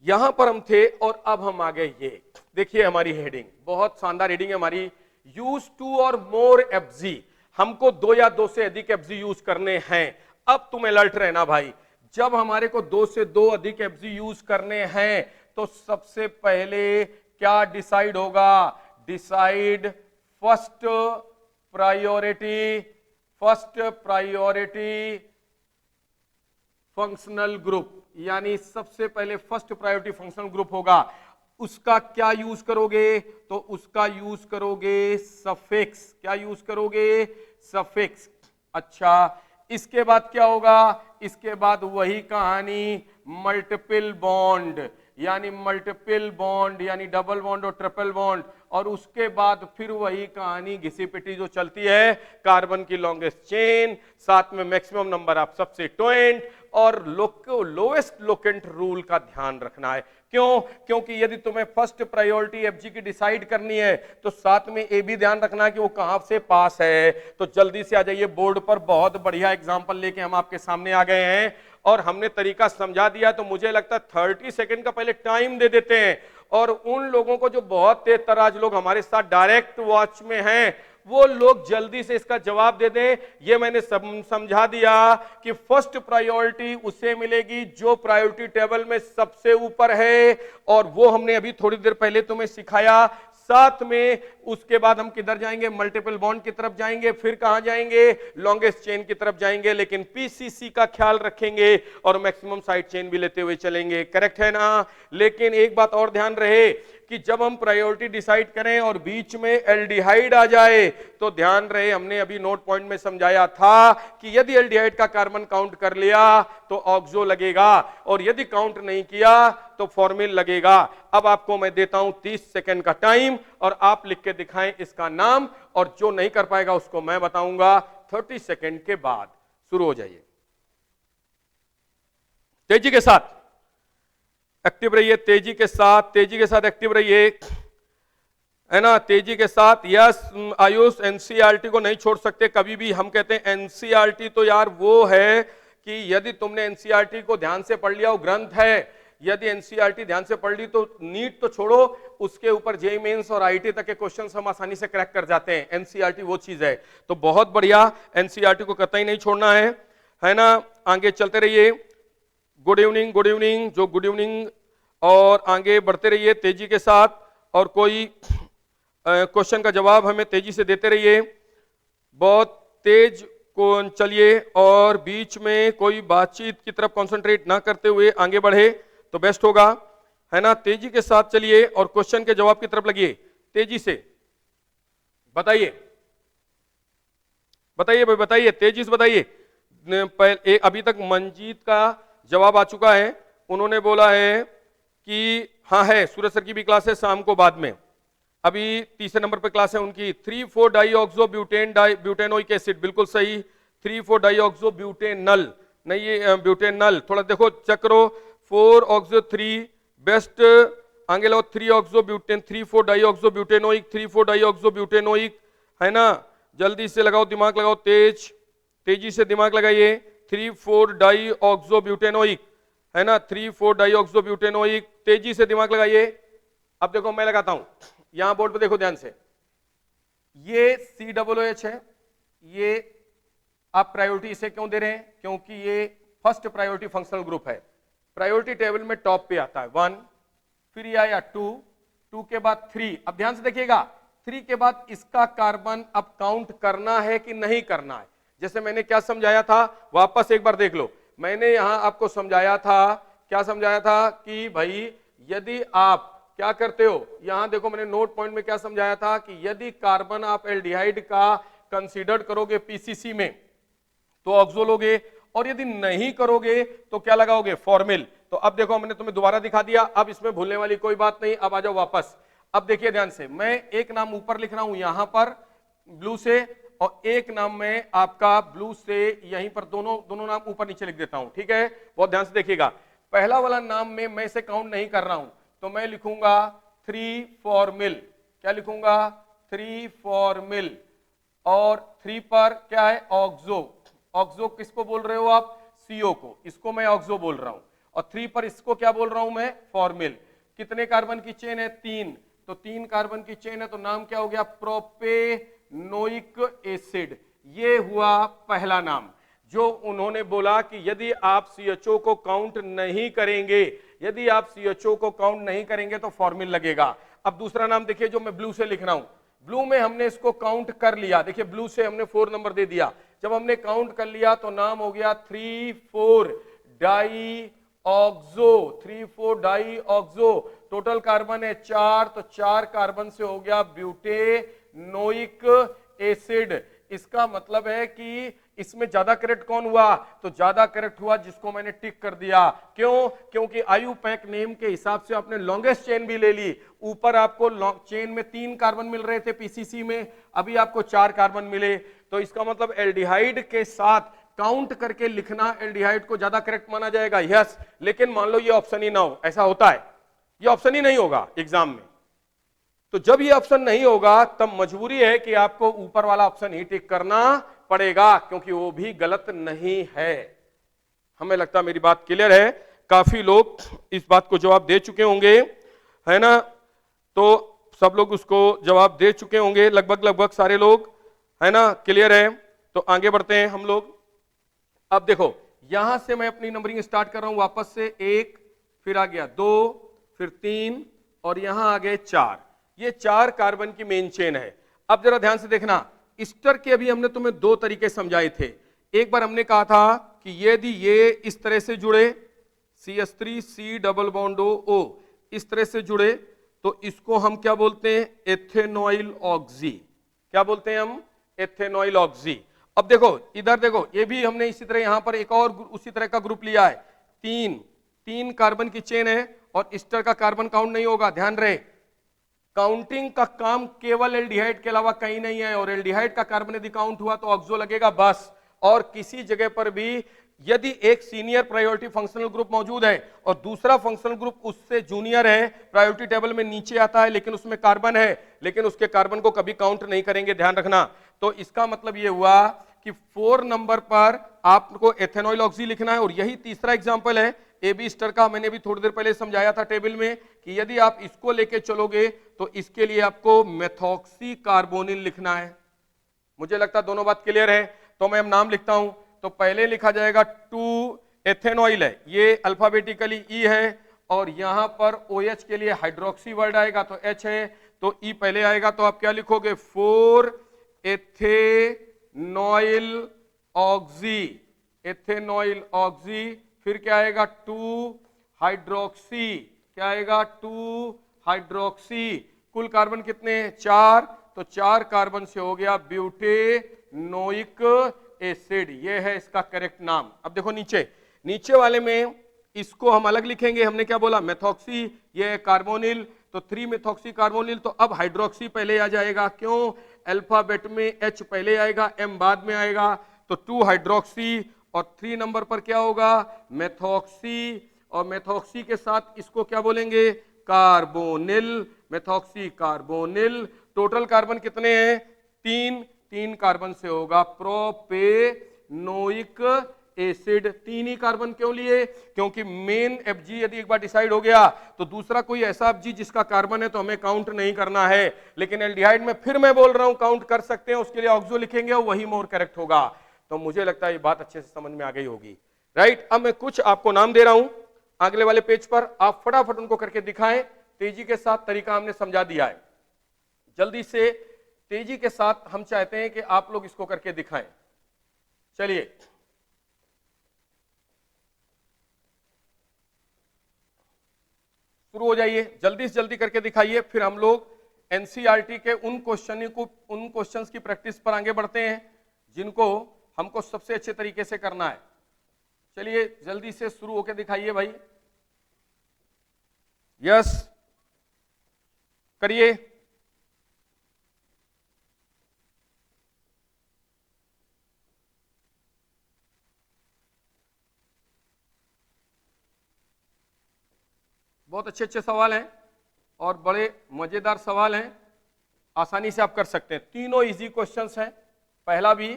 यहां पर हम थे और अब हम आ गए ये देखिए हमारी हेडिंग, बहुत शानदार हेडिंग है हमारी, यूज 2 और मोर एफजी। हमको 2 या 2 से अधिक एफजी यूज करने हैं। अब तुम अलर्ट रहना भाई, जब हमारे को 2 से 2 अधिक एफजी यूज करने हैं तो सबसे पहले क्या डिसाइड होगा, decide first priority functional group, यानी सबसे पहले फर्स्ट प्रायोरिटी फंक्शनल ग्रुप होगा। उसका क्या यूज करोगे, तो उसका यूज करोगे सफिक्स। क्या यूज करोगे, सफिक्स। अच्छा, इसके बाद क्या होगा, इसके बाद वही कहानी, मल्टीपल बॉन्ड, यानी मल्टीपल बॉन्ड यानी डबल बॉन्ड और ट्रिपल बॉन्ड, और उसके बाद फिर वही कहानी घिसी पिटी जो चलती है, कार्बन की लॉन्गेस्ट चेन, साथ में मैक्सिमम नंबर ऑफ सब्स्टिट्यूएंट और लोएस्ट लोकेंट रूल का ध्यान रखना है। क्यों? क्योंकि यदि तुम्हें फर्स्ट प्रायोरिटी एफजी की डिसाइड करनी है तो साथ में ये भी ध्यान रखना है कि वो कहां से पास है। तो जल्दी से आ जाइए बोर्ड पर, बहुत बढ़िया एग्जांपल लेके हम आपके सामने आ गए हैं और हमने तरीका समझा दिया। तो मुझे लगता है 30 सेकंड का पहले टाइम दे देते हैं, और उन लोगों को जो बहुत तेज तराज लोग हमारे साथ डायरेक्ट वॉच में हैं, वो लोग जल्दी से इसका जवाब दे दें। ये मैंने समझा दिया कि फर्स्ट प्रायोरिटी उसे मिलेगी जो प्रायोरिटी टेबल में सबसे ऊपर है, और वो हमने अभी थोड़ी देर पहले तुम्हें सिखाया। साथ में उसके बाद हम किधर जाएंगे, मल्टीपल बॉन्ड की तरफ जाएंगे, फिर कहां जाएंगे, लॉन्गेस्ट चेन की तरफ जाएंगे, लेकिन पीसीसी का ख्याल रखेंगे और मैक्सिमम साइड चेन भी लेते हुए चलेंगे। करेक्ट है ना? लेकिन एक बात और ध्यान रहे कि जब हम प्रायोरिटी डिसाइड करें और बीच में एल्डिहाइड आ जाए तो ध्यान रहे, हमने अभी नोट पॉइंट में समझाया था कि यदि एल्डिहाइड का कार्बन काउंट कर लिया तो ऑक्सो लगेगा, और यदि काउंट नहीं किया तो फॉर्मिल लगेगा। अब आपको मैं देता हूं 30 सेकंड का टाइम, और आप लिख के दिखाएं इसका नाम, और जो नहीं कर पाएगा उसको मैं बताऊंगा 30 सेकंड के बाद। शुरू हो जाइए, तेजी के साथ एक्टिव रहिए, तेजी के साथ एक्टिव रहिए, है ना, तेजी के साथ। यस आयुष, एनसीईआरटी को नहीं छोड़ सकते कभी भी। हम कहते हैं एनसीईआरटी तो यार वो है कि यदि तुमने एनसीईआरटी को ध्यान से पढ़ लिया, वो ग्रंथ है। यदि एनसीईआरटी ध्यान से पढ़ ली तो नीट तो छोड़ो, उसके ऊपर जेईई मेंस और आईटी तक के क्वेश्चंस हम आसानी से क्रैक कर जाते हैं। एनसीईआरटी वो चीज है। तो बहुत बढ़िया, एनसीईआरटी को कतई नहीं छोड़ना है ना। आगे चलते रहिए। गुड इवनिंग, जो गुड इवनिंग, और आगे बढ़ते रहिए तेजी के साथ, और कोई क्वेश्चन का जवाब हमें तेजी से देते रहिए, बहुत तेज को चलिए, और बीच में कोई बातचीत की तरफ कंसंट्रेट ना करते हुए आगे बढ़े तो बेस्ट होगा, है ना। तेजी के साथ चलिए और क्वेश्चन के जवाब की तरफ लगिए तेजी से। बताइए भाई, बताइए, तेजी से बताइए। अभी तक मंजीत का जवाब आ चुका है, उन्होंने बोला है कि हाँ है, सूरज सर की भी क्लास है शाम को बाद में। अभी तीसरे नंबर पर क्लास है उनकी। 3,4 डाईऑक्सो ब्यूटेनोइक एसिड, बिल्कुल सही। 3,4 डाईऑक्सो ब्यूटेनल, नहीं ये ब्यूटेनल, थोड़ा देखो चेक करो। 4 ऑक्सो 3 बेस्ट, आगे लगाओ 3 ऑक्सो ब्यूटेन, 3,4 डाईऑक्सो ब्यूटेनोइक, 3,4 डाईऑक्सो ब्यूटेनोइक, है ना। जल्दी से लगाओ, दिमाग लगाओ, तेजी से दिमाग लगाइए। 3,4 डाईऑक्सो ब्यूटेनोइक, है ना, 3,4 डाइऑक्सोब्यूटेनोइक। तेजी से दिमाग लगाइए। अब देखो मैं लगाता हूं, यहां बोर्ड पे देखो ध्यान से, ये COOH है, ये आप प्रायोरिटी इसे क्यों दे रहे हैं, क्योंकि ये फर्स्ट प्रायोरिटी फंक्शनल ग्रुप है। प्रायोरिटी टेबल में टॉप पे आता है 1, फिर ये आया 2, 2 के बाद 3। अब ध्यान से देखिएगा, 3 के बाद इसका कार्बन अब काउंट करना है कि नहीं करना है। जैसे मैंने क्या समझाया था, वापस एक बार देख लो। मैंने यहां आपको समझाया था, क्या समझाया था कि भाई यदि आप क्या करते हो, यहां देखो मैंने नोट पॉइंट में क्या समझाया था कि यदि कार्बन आप एल्डिहाइड का कंसीडर करोगे पीसीसी में तो ऑक्सो लोगे, और यदि नहीं करोगे तो क्या लगाओगे, फॉर्मिल। तो अब देखो मैंने तुम्हें दोबारा दिखा दिया, अब इसमें भूलने वाली कोई बात नहीं। अब आ जाओ वापस। अब देखिए ध्यान से, मैं एक नाम ऊपर लिख रहा हूं यहां पर ब्लू से, और एक नाम में आपका ब्लू से यहीं पर, दोनों नाम ऊपर नीचे लिख देता हूं, ठीक है। बहुत ध्यान से देखिएगा, पहला वाला नाम में मैं इसे काउंट नहीं कर रहा हूं, तो मैं लिखूंगा 3 फॉर्मिल। क्या लिखूंगा, 3 फॉर्मिल। और 3 पर क्या है, ऑक्सो। ऑक्सो किसको बोल रहे हो आप, सीओ को, इसको मैं ऑक्सो बोल रहा हूं। और 3 पर इसको क्या बोल रहा हूं मैं, फॉर्मिल। कितने कार्बन की चेन है, 3, तो 3 कार्बन की चेन है, तो नाम क्या हो गया, प्रोपेनोइक एसिड। ये हुआ पहला नाम, जो उन्होंने बोला कि यदि आप CHO को काउंट नहीं करेंगे, यदि आप CHO को काउंट नहीं करेंगे तो फॉर्मिल लगेगा। अब दूसरा नाम देखिए जो मैं ब्लू से लिख रहा हूं, ब्लू में हमने इसको काउंट कर लिया, देखिए ब्लू से हमने 4 नंबर दे दिया। जब हमने काउंट कर लिया तो नाम हो गया 3,4 डाइऑक्सो। 3,4 डाइऑक्सो। टोटल कार्बन है 4, तो 4 कार्बन से हो गया ब्यूटेनोइक एसिड। इसका मतलब है कि इसमें ज्यादा करेक्ट कौन हुआ, तो ज्यादा करेक्ट हुआ जिसको मैंने टिक कर दिया। क्यों, क्योंकि आयुपैक नेम के हिसाब से आपने लॉन्गेस्ट चेन भी ले ली। ऊपर आपको चेन में 3 कार्बन मिल रहे थे पीसीसी में, अभी आपको 4 कार्बन मिले, तो इसका मतलब एल्डिहाइड के साथ काउंट करके लिखना एल्डिहाइड को ज्यादा करेक्ट माना जाएगा। यस, लेकिन मान लो ये ऑप्शन ही ना हो, ऐसा होता है, ये ऑप्शन ही नहीं होगा एग्जाम में। तो जब ये ऑप्शन नहीं होगा तब मजबूरी है कि आपको ऊपर वाला ऑप्शन ही टिक करना पड़ेगा, क्योंकि वो भी गलत नहीं है। हमें लगता है मेरी बात क्लियर है, काफी लोग इस बात को जवाब दे चुके होंगे, है ना। तो सब लोग उसको जवाब दे चुके होंगे, लगभग सारे लोग, है ना, क्लियर है। तो आगे बढ़ते हैं हम लोग। अब देखो यहां से मैं अपनी नंबरिंग स्टार्ट कर रहा हूं वापस से, 1, फिर आ गया 2, फिर 3, और यहां आ गए 4। ये 4 कार्बन की मेन चेन है। अब जरा ध्यान से देखना, ईस्टर के अभी हमने तुम्हें 2 तरीके समझाए थे। एक बार हमने कहा था कि यदि ये इस तरह से जुड़े, CH3C डबल बॉन्ड O इस तरह से जुड़े, तो इसको हम क्या बोलते हैं, एथेनॉइल ऑक्सी। क्या बोलते हैं हम, एथेनॉइल ऑक्सी। अब देखो इधर देखो, ये भी हमने इसी तरह यहां पर एक और उसी तरह का ग्रुप लिया है, 3 कार्बन की चेन है, और ईस्टर का कार्बन काउंट नहीं होगा, ध्यान रहे। काउंटिंग का काम केवल एल्डिहाइड के अलावा कहीं नहीं है, और एल्डिहाइड का कार्बन यदि काउंट हुआ तो ऑक्सो लगेगा बस। और किसी जगह पर भी यदि एक सीनियर प्रायोरिटी फंक्शनल ग्रुप मौजूद है और दूसरा फंक्शनल ग्रुप उससे जूनियर है, प्रायोरिटी टेबल में नीचे आता है लेकिन उसमें कार्बन है, लेकिन उसके कार्बन को कभी काउंट नहीं करेंगे, ध्यान रखना। तो इसका मतलब यह हुआ कि 4 नंबर पर आपको एथेनॉइल ऑक्सी लिखना है। और यही तीसरा एग्जांपल है AB ईस्टर का, मैंने भी थोड़ी देर पहले समझाया था टेबल में कि यदि आप इसको लेके चलोगे तो इसके लिए आपको मेथॉक्सी कार्बोनिल लिखना है। मुझे लगता है दोनों बात क्लियर है। तो मैं अब नाम लिखता हूं, तो पहले लिखा जाएगा 2 एथेनॉइल है, ये अल्फाबेटिकली E है, और यहां पर OH के लिए हाइड्रोक्सी वर्ड आएगा तो H है, तो E पहले आएगा। तो आप क्या लिखोगे, 4 एथेनॉइल ऑक्सी, एथेनॉइल ऑक्सी। फिर क्या आएगा, 2 हाइड्रोक्सी, क्या आएगा, 2 हाइड्रोक्सी। कुल कार्बन कितने हैं, 4, तो 4 कार्बन से हो गया ब्यूटेनोइक एसिड। ये है इसका करेक्ट नाम। अब देखो नीचे वाले में इसको हम अलग लिखेंगे, हमने क्या बोला, मेथॉक्सी, ये है कार्बोनिल, तो 3 मेथॉक्सी कार्बोनिल। तो अब हाइड्रोक्सी पहले आ जाएगा, क्यों, अल्फाबेट में H पहले आएगा, M बाद में आएगा, तो 2 हाइड्रोक्सी। और 3 नंबर पर क्या होगा, मेथॉक्सी, और मेथॉक्सी के साथ इसको क्या बोलेंगे, carbonyl, methoxy carbonyl. Total carbon कितने हैं, 3 कार्बन से होगा प्रोपेनोइक एसिड। 3 ही कार्बन क्यों लिए? क्योंकि मेन एफजी यदि एक बार डिसाइड हो गया तो दूसरा कोई ऐसा एफजी जिसका कार्बन है तो हमें काउंट नहीं करना है। लेकिन एल्डिहाइड में फिर मैं बोल रहा हूं काउंट कर सकते हैं, उसके लिए ऑक्सो लिखेंगे और वही मोर करेक्ट होगा। तो मुझे लगता है ये बात अच्छे से समझ में आ गई होगी, राइट। अब मैं कुछ आपको नाम दे रहा हूं अगले वाले पेज पर, आप फटाफट उनको करके दिखाएं। तेजी के साथ तरीका हमने समझा दिया है, जल्दी से तेजी के साथ हम चाहते हैं कि आप लोग इसको करके दिखाएं। चलिए शुरू हो जाइए, जल्दी से जल्दी करके दिखाइए, फिर हम लोग एनसीईआरटी के उन क्वेश्चंस की प्रैक्टिस पर आगे बढ़ते हैं जिनको हमको सबसे अच्छे तरीके से करना है। चलिए जल्दी से शुरू होकर दिखाइए भाई, यस करिए। बहुत अच्छे अच्छे सवाल हैं और बड़े मजेदार सवाल हैं, आसानी से आप कर सकते हैं। तीनों इजी क्वेश्चंस हैं, पहला भी,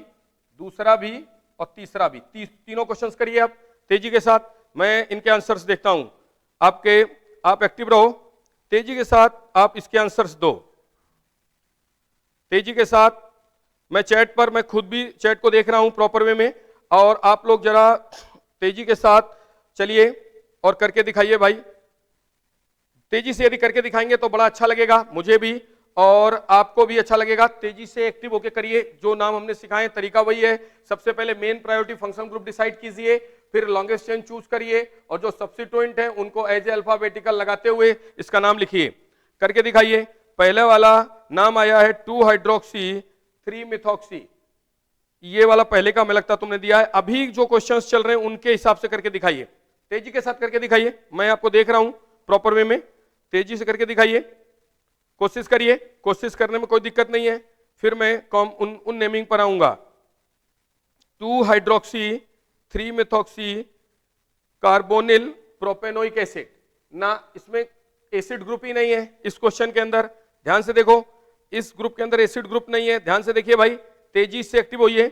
दूसरा भी और तीसरा भी। तीनों क्वेश्चंस करिए आप तेजी के साथ, मैं इनके आंसर्स देखता हूं आपके। आप एक्टिव रहो, तेजी के साथ आप इसके आंसर्स दो, तेजी के साथ। मैं चैट पर, मैं खुद भी चैट को देख रहा हूं प्रॉपर वे में, और आप लोग जरा तेजी के साथ चलिए और करके दिखाइए भाई। तेजी से यदि करके दिखाएंगे तो बड़ा अच्छा लगेगा, मुझे भी और आपको भी अच्छा लगेगा। तेजी से एक्टिव होके करिए, जो नाम हमने सिखाए तरीका वही है। सबसे पहले main priority function group decide कीजिए, फिर लॉन्गेस्ट चेन चूज करिए और जो सब्स्टिट्यूएंट है उनको एज ए अल्फाबेटिकल लगाते हुए इसका नाम लिखिए, करके दिखाइए। पहले वाला नाम आया है 2 हाइड्रोक्सी 3 मिथॉक्सी, ये वाला पहले का मैं लगता तुमने दिया है। अभी जो क्वेश्चंस चल रहे हैं उनके हिसाब से करके दिखाइए, तेजी के साथ करके दिखाइए। मैं आपको देख रहा हूं प्रॉपर वे में, तेजी से करके दिखाइए, कोशिश करिए, कोशिश करने में कोई दिक्कत नहीं है। फिर मैं उन नेमिंग पर आऊंगा। 2 hydroxy 3 methoxy carbonyl propanoic acid, ना इसमें एसिड ग्रुप ही नहीं है इस क्वेश्चन के अंदर, ध्यान से देखो, इस ग्रुप के अंदर एसिड ग्रुप नहीं है। ध्यान से देखिए भाई, तेजी से एक्टिव होइए,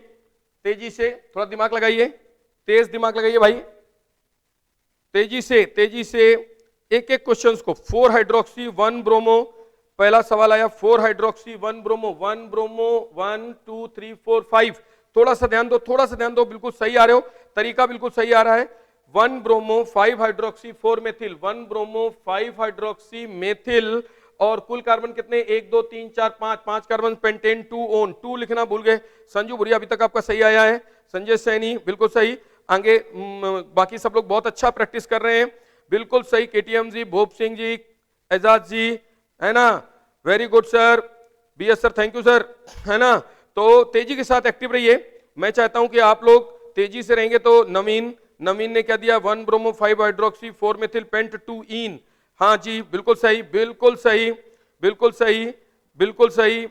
तेजी से थोड़ा दिमाग लगाइए, तेज दिमाग लगाइए भाई, तेजी से एक एक क्वेश्चंस को। 4 हाइड्रोक्सी 1 ब्रोमो, पहला सवाल आया 4 हाइड्रोक्सी 1 ब्रोमो, 1 ब्रोमो 1 2 3 4 5, थोड़ा सा ध्यान दो, थोड़ा सा ध्यान दो, बिल्कुल सही आ रहे हो, तरीका बिल्कुल सही आ रहा है। 1 bromo 5 hydroxy 4 methyl, 1 bromo 5 hydroxy methyl, और कुल कार्बन कितने? 1 2 3 4 5 कार्बन, पेंटेन 2 ओन। 2 लिखना भूल गए। संजू बुरिया अभी तक आपका सही आया है, संजय सैनी बिल्कुल सही, आगे बाकी सब लोग बहुत अच्छा प्रैक्टिस कर रहे हैं, बिल्कुल सही। केटीएम जी, भूप सिंह जी, एजाज जी, है ना, very good sir, BS sir, thank you sir, है ना। तो तेजी के साथ एक्टिव रहिए, मैं चाहता हूं कि आप लोग तेजी से रहेंगे। तो नवीन ने क्या दिया? 1 ब्रोमो 5 हाइड्रोक्सी 4 मेथिल पेंट 2 इन, हाँ जी बिल्कुल सही, बिल्कुल सही, बिल्कुल सही, बिल्कुल सही।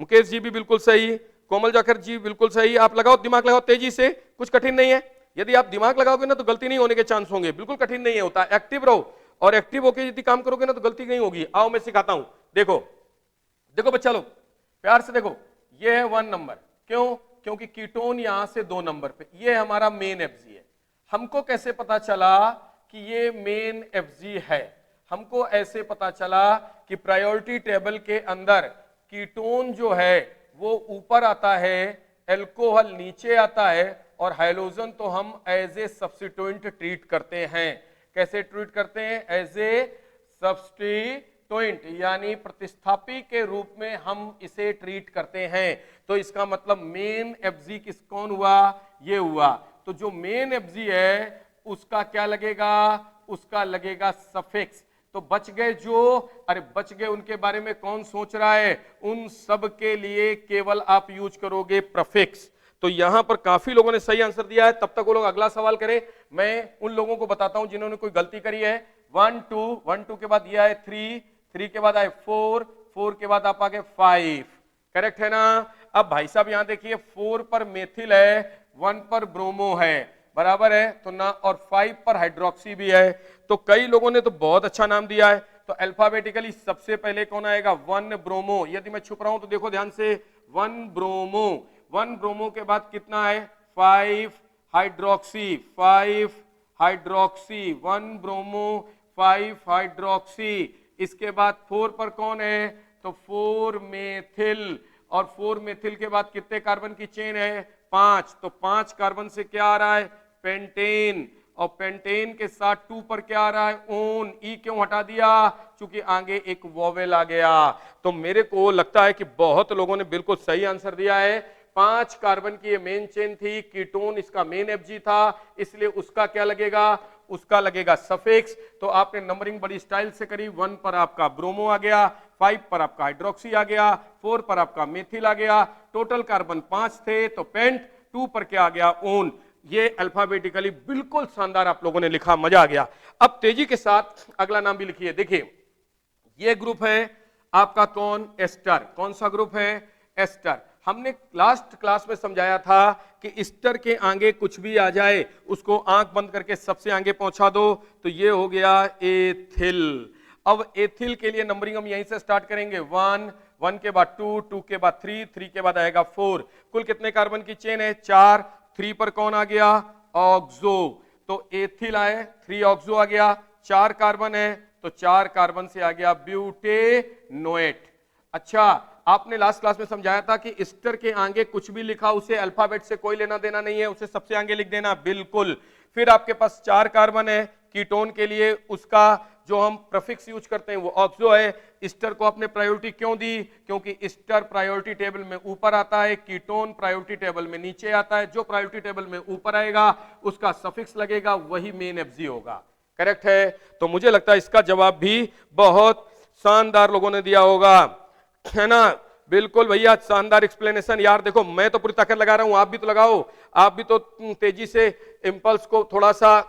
मुकेश जी भी बिल्कुल सही, कोमल जाकर जी बिल्कुल सही। आप लगाओ, दिमाग लगाओ तेजी से, कुछ कठिन नहीं है। यदि आप दिमाग लगाओगे ना तो गलती नहीं होने के चांस होंगे, बिल्कुल कठिन नहीं है होता। एक्टिव रहो और एक्टिव होकर यदि काम करोगे ना तो गलती नहीं होगी। आओ मैं सिखाता हूं, देखो देखो बच्चा लोग, प्यार से देखो, ये है 1 नंबर, क्यों? क्योंकि कीटोन यहां से 2 नंबर पे, ये हमारा मेन एफजी है। हमको कैसे पता चला कि ये मेन एफजी है? हमको ऐसे पता चला कि प्रायोरिटी टेबल के अंदर कीटोन जो है वो ऊपर आता है, एल्कोहल नीचे आता है, और हाइड्रोजन तो हम एज ए सब्स्टिट्यूएंट ट्रीट करते हैं। कैसे ट्रीट करते हैं? एज ए सब्स्टिट्यूएंट, यानी प्रतिस्थापी के रूप में हम इसे ट्रीट करते हैं। तो इसका मतलब मेन एफजी कौन हुआ? ये हुआ। तो जो मेन एफजी है उसका क्या लगेगा? उसका लगेगा सफिक्स। तो बच गए जो, अरे बच गए उनके बारे में कौन सोच रहा है? उन सब के लिए केवल आप यूज करोगे प्रफिक्स। तो यहां पर काफी लोगों ने सही आंसर दिया है, तब तक वो लोग अगला सवाल करें। मैं उन लोगों को बताता हूं जिन्होंने कोई गलती करी है। 1 2 के बाद ये आए 3 के बाद आए 4 के बाद आप आ गए 5, करेक्ट है ना? अब भाई साहब यहां देखिए, 4 पर मेथिल है, 1 पर ब्रोमो है, बराबर है तो ना, और 5 पर हाइड्रोक्सी भी है। तो कई लोगों ने तो बहुत अच्छा नाम दिया है। तो अल्फाबेटिकली सबसे पहले कौन आएगा? 1 ब्रोमो। यदि मैं छुप रहा हूं तो देखो ध्यान से, 1 ब्रोमो, 1 ब्रोमो के बाद कितना है? 5 हाइड्रोक्सी, 5 हाइड्रोक्सी, 1 ब्रोमो, 5 हाइड्रोक्सी। इसके बाद 4 पर कौन है, तो 4 मेथिल, और 4 मेथिल के बाद कितने कार्बन की चेन है, 5, तो 5 कार्बन से क्या आ रहा है, पेंटेन, और पेंटेन के साथ 2 पर क्या आ रहा है, ओन। ई क्यों हटा दिया, क्योंकि आगे एक वोवेल आ गया। तो मेरे को लगता है कि बहुत लोगों ने बिल्कुल सही आंसर दिया है। 5 कार्बन की ये मेन चेन थी, कीटोन इसका मेन एफजी था, इसलिए उसका क्या लगेगा, उसका लगेगा सफिक्स। तो आपने नंबरिंग बड़ी स्टाइल से करी। 1 पर आपका ब्रोमो आ गया, 5 पर आपका हाइड्रोक्सी आ गया, 4 पर आपका मेथिल आ गया, टोटल कार्बन 5 थे, तो पेंट, 2 पर क्या आ गया, ओन। ये अल्फाबेटिकली बिल्कुल शानदार आप लोगों ने लिखा, मजा आ गया। अब तेजी के साथ अगला नाम भी लिखिए। देखिए ये ग्रुप है आपका कौन, एस्टर। कौन सा ग्रुप है, एस्टर। हमने लास्ट क्लास में समझाया था कि एस्टर के आगे कुछ भी आ जाए उसको आंख बंद करके सबसे आगे पहुंचा दो, तो ये हो गया एथिल। अब एथिल के लिए नंबरिंग हम यहीं से स्टार्ट करेंगे। 1, 1 के बाद 2, 2 के बाद 3, 3 के बाद आएगा 4। कुल कितने कार्बन की चेन है, 4। 3 पर कौन आ गया, ऑक्सो, तो एथिल आए, 3 ऑक्सो आ गया, 4 कार्बन है, तो 4 कार्बन से आ गया ब्यूटेनोएट। अच्छा, आपने लास्ट क्लास में समझाया था कि एस्टर के आगे कुछ भी लिखा उसे अल्फाबेट से कोई लेना देना नहीं है, उसे सबसे आगे लिख देना, बिल्कुल। फिर आपके पास 4 कार्बन है, कीटोन के लिए उसका जो हम प्रीफिक्स यूज करते हैं वो ऑक्सो है। एस्टर को आपने प्रायोरिटी क्यों दी, क्योंकि एस्टर प्रायोरिटी टेबल में ऊपर आता है, कीटोन प्रायोरिटी टेबल में नीचे आता है। जो प्रायोरिटी टेबल में ऊपर आएगा उसका सफिक्स लगेगा, वही मेन एफजी होगा। करेक्ट है। तो मुझे लगता है इसका जवाब भी बहुत शानदार लोगों ने दिया होगा, है ना। बिल्कुल भैया, शानदार एक्सप्लेनेशन। यार देखो, मैं तो पूरी ताकत लगा रहा हूं, आप भी तो लगाओ, आप भी तो तेजी से इंपल्स को थोड़ा सा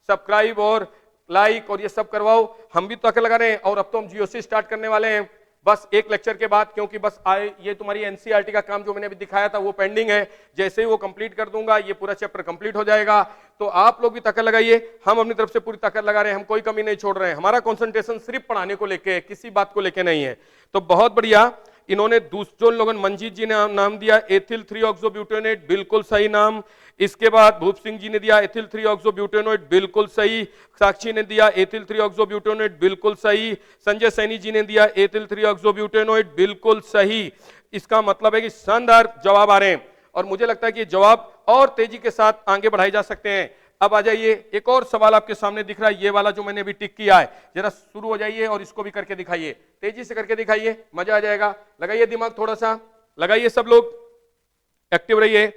सब्सक्राइब और लाइक और ये सब करवाओ। हम भी ताकत लगा रहे हैं, और अब तो हम जीओसी स्टार्ट करने वाले हैं बस एक लेक्चर के बाद, क्योंकि बस ये तुम्हारी एनसीईआरटी का काम जो मैंने अभी दिखाया था वो पेंडिंग है। जैसे ही वो कंप्लीट कर दूंगा ये पूरा चैप्टर कंप्लीट हो जाएगा। तो आप लोग भी ताकत लगाइए, हम अपनी तरफ से पूरी ताकत लगा रहे हैं, हम कोई कमी नहीं छोड़ रहे हैं। हमारा कंसंट्रेशन सिर्फ पढ़ाने को लेके, किसी बात को लेके नहीं है। तो बहुत बढ़िया। इन्होंने दूसरे लोगों, मंजीत जी ने नाम दिया एथिल 3 ऑक्सोब्यूटेनोएट, बिल्कुल सही नाम। इसके बाद भूप सिंह जी ने दिया एथिल 3 ऑक्सोब्यूटेनोएट, बिल्कुल सही। साक्षी ने दिया एथिल 3 ऑक्सोब्यूटेनोएट, बिल्कुल सही। संजय सैनी जी ने दिया एथिल 3 ऑक्सोब्यूटेनोएट, बिल्कुल सही। इसका मतलब है कि शानदार जवाब आ रहे हैं, और मुझे लगता है कि जवाब और तेजी के साथ आगे बढ़ाए जा सकते हैं। अब आ जाइए, एक और सवाल आपके सामने दिख रहा है, ये वाला जो मैंने अभी टिक किया है, जरा शुरू हो जाइए और इसको भी करके दिखाइए, तेजी से करके दिखाइए, मजा आ जाएगा। लगाइए दिमाग थोड़ा सा, लगाइए, सब लोग एक्टिव रहिए।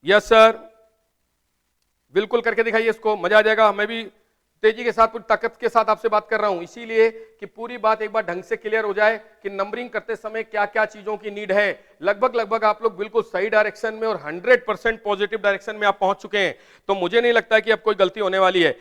यस सर, बिल्कुल करके दिखाइए इसको, मजा आ जाएगा। मैं भी तेजी के साथ, पूरी ताकत के साथ आपसे बात कर रहा हूं, इसीलिए कि पूरी बात एक बार ढंग से क्लियर हो जाए कि नंबरिंग करते समय क्या क्या चीजों की नीड है। लगभग आप लोग बिल्कुल सही डायरेक्शन में और 100% पॉजिटिव डायरेक्शन में आप पहुंच चुके हैं, तो मुझे नहीं लगता है कि अब कोई गलती होने वाली है।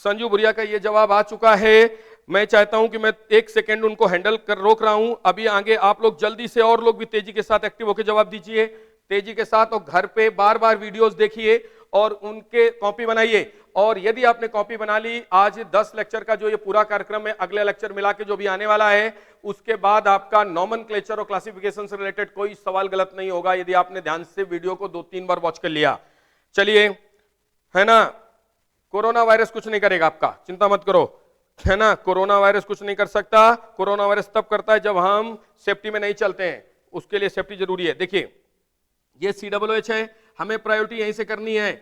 संजू बुरिया का ये जवाब आ चुका है। मैं चाहता हूं कि मैं 1 सेकेंड उनको हैंडल कर रोक रहा हूं, अभी आगे आप लोग जल्दी से, और लोग भी तेजी के साथ एक्टिव होकर जवाब दीजिए, तेजी के साथ। और घर पे बार बार वीडियोस देखिए और उनके कॉपी बनाइए। और यदि आपने कॉपी बना ली, आज 10 लेक्चर का जो ये पूरा कार्यक्रम है, अगले लेक्चर मिला के जो भी आने वाला है, उसके बाद आपका नॉमेनक्लेचर और क्लासिफिकेशन से रिलेटेड कोई सवाल गलत नहीं होगा, यदि आपने ध्यान से वीडियो को 2-3 बार वॉच कर लिया। चलिए, है ना। कोरोना वायरस कुछ नहीं करेगा आपका, चिंता मत करो, है ना। कोरोना वायरस कुछ नहीं कर सकता। कोरोना वायरस तब करता है जब हम सेफ्टी में नहीं चलते हैं, उसके लिए सेफ्टी जरूरी है। देखिए, ये COOH है, हमें प्रायोरिटी यहीं से करनी है।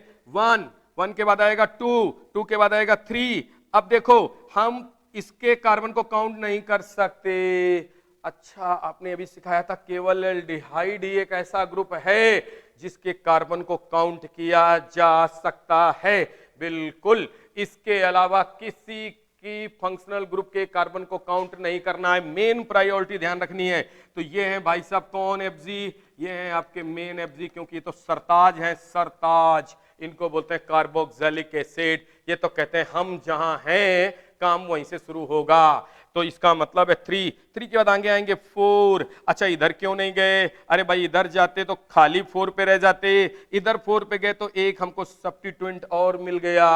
1 के बाद आएगा 2 के बाद आएगा 3। अब देखो, हम इसके कार्बन को काउंट नहीं कर सकते। अच्छा, आपने अभी सिखाया था केवल एल्डिहाइड ही एक ऐसा ग्रुप है जिसके कार्बन को काउंट किया जा सकता है, बिल्कुल। इसके अलावा किसी की फंक्शनल ग्रुप के कार्बन को काउंट नहीं करना है, मेन प्रायोरिटी ध्यान रखनी है। तो ये है भाई साहब कौन, एफजी, ये है आपके मेन एफजी, क्योंकि ये तो सरताज है, सरताज, इनको बोलते हैं कार्बोक्सिलिक एसिड। ये तो कहते हैं हम जहां हैं काम वहीं से शुरू होगा। तो इसका मतलब है 3 के बाद आगे आएंगे 4। अच्छा, इधर क्यों नहीं गए, अरे भाई इधर जाते तो खाली 4 पे रह जाते, इधर 4 पे गए तो एक हमको सब्स्टिट्यूएंट और मिल गया।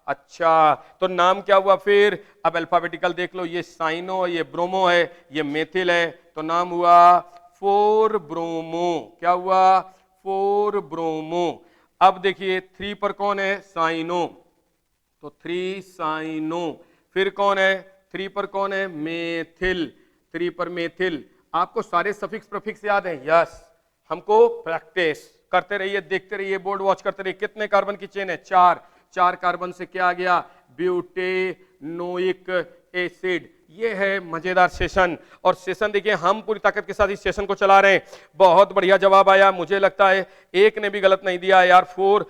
अच्छा, तो नाम क्या हुआ फिर, अब अल्फाबेटिकल देख लो, ये साइनो, ये ब्रोमो है, ये मेथिल है, तो नाम हुआ 4 ब्रोमो। क्या हुआ, 4 ब्रोमो। अब देखिए 3 पर कौन है, साइनो, तो 3 साइनो। फिर कौन है 3 पर, कौन है, मेथिल, 3 पर मेथिल। आपको सारे सफिक्स प्रीफिक्स याद हैं? यस। हमको प्रैक्टिस करते रहिए, देखते रहिए, बोर्ड वॉच करते रहिए। कितने कार्बन की चेन है, 4। 4 कार्बन से क्या आ गया, ब्यूटेनोइक एसिड। ये है मजेदार सेशन। और सेशन देखिए हम पूरी ताकत के साथ इस सेशन को चला रहे हैं। बहुत बढ़िया जवाब आया, मुझे लगता है एक ने भी गलत नहीं दिया यार। 4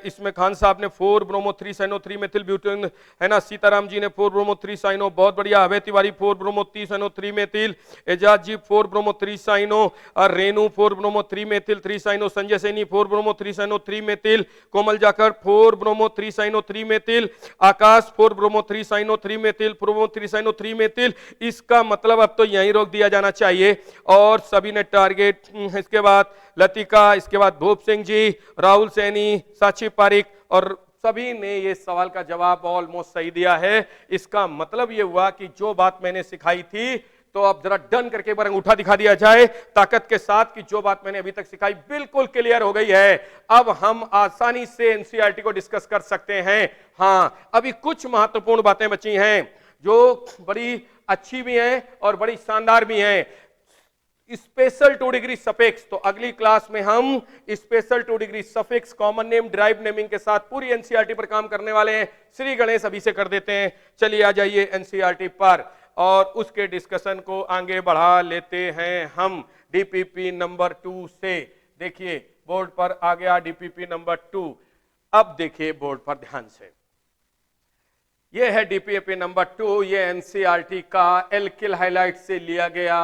इसमें खान साहब ने 4 ब्रोमो 3 साइनो 3 मेथिल ब्यूटेन, है ना। सीताराम जी ने 4 ब्रोमो 3 साइनो, बहुत बढ़िया। Abhay Tiwari 4 bromo 3 cyano 3 methyl. Ejaz ji 4 bromo 3 cyano, और Renu 4 bromo 3 methyl 3 cyano. Sanjay Saini 4 bromo 3 cyano 3 methyl. Komal Jakhar 4 bromo 3 cyano 3 methyl. Akash 4 bromo 3 cyano 3 methyl, bromo 3 cyano 3 methyl. इसका मतलब अब तो यहीं रोक दिया जाना चाहिए। और सभी ने टारगेट, इसके बाद लतिका, इसके बाद भूप सिंह जी, राहुल सैनी, साक्षी पारिक, और सभी ने ये सवाल का जवाब ऑलमोस्ट सही दिया है। इसका मतलब ये हुआ कि जो बात मैंने सिखाई थी, तो अब जरा डन करके एक बार अंगूठा दिखा दिया जाए ताकत के साथ कि जो बात मैंने अभी तक सिखाई बिल्कुल क्लियर हो गई है। अब हम आसानी से एनसीईआरटी को डिस्कस कर सकते हैं। हां, अभी कुछ महत्वपूर्ण बातें बची हैं जो बड़ी अच्छी भी हैं और बड़ी शानदार भी हैं। स्पेशल 2 डिग्री सफिक्स, तो अगली क्लास में हम special 2 degree suffix, common name, derive naming के साथ पूरी एनसीईआरटी पर काम करने वाले हैं। श्री गणेश अभी से कर देते हैं। चलिए आ जाइए एनसीईआरटी पर और उसके डिस्कशन को आगे बढ़ा लेते हैं हम डीपीपी नंबर 2 से। देखिए बोर्ड पर आ गया डीपीपी नंबर 2। अब देखिए बोर्ड पर ध्यान से, यह है डीपीपी नंबर 2। ये एनसीईआरटी का एल्किल हाइलाइट से लिया गया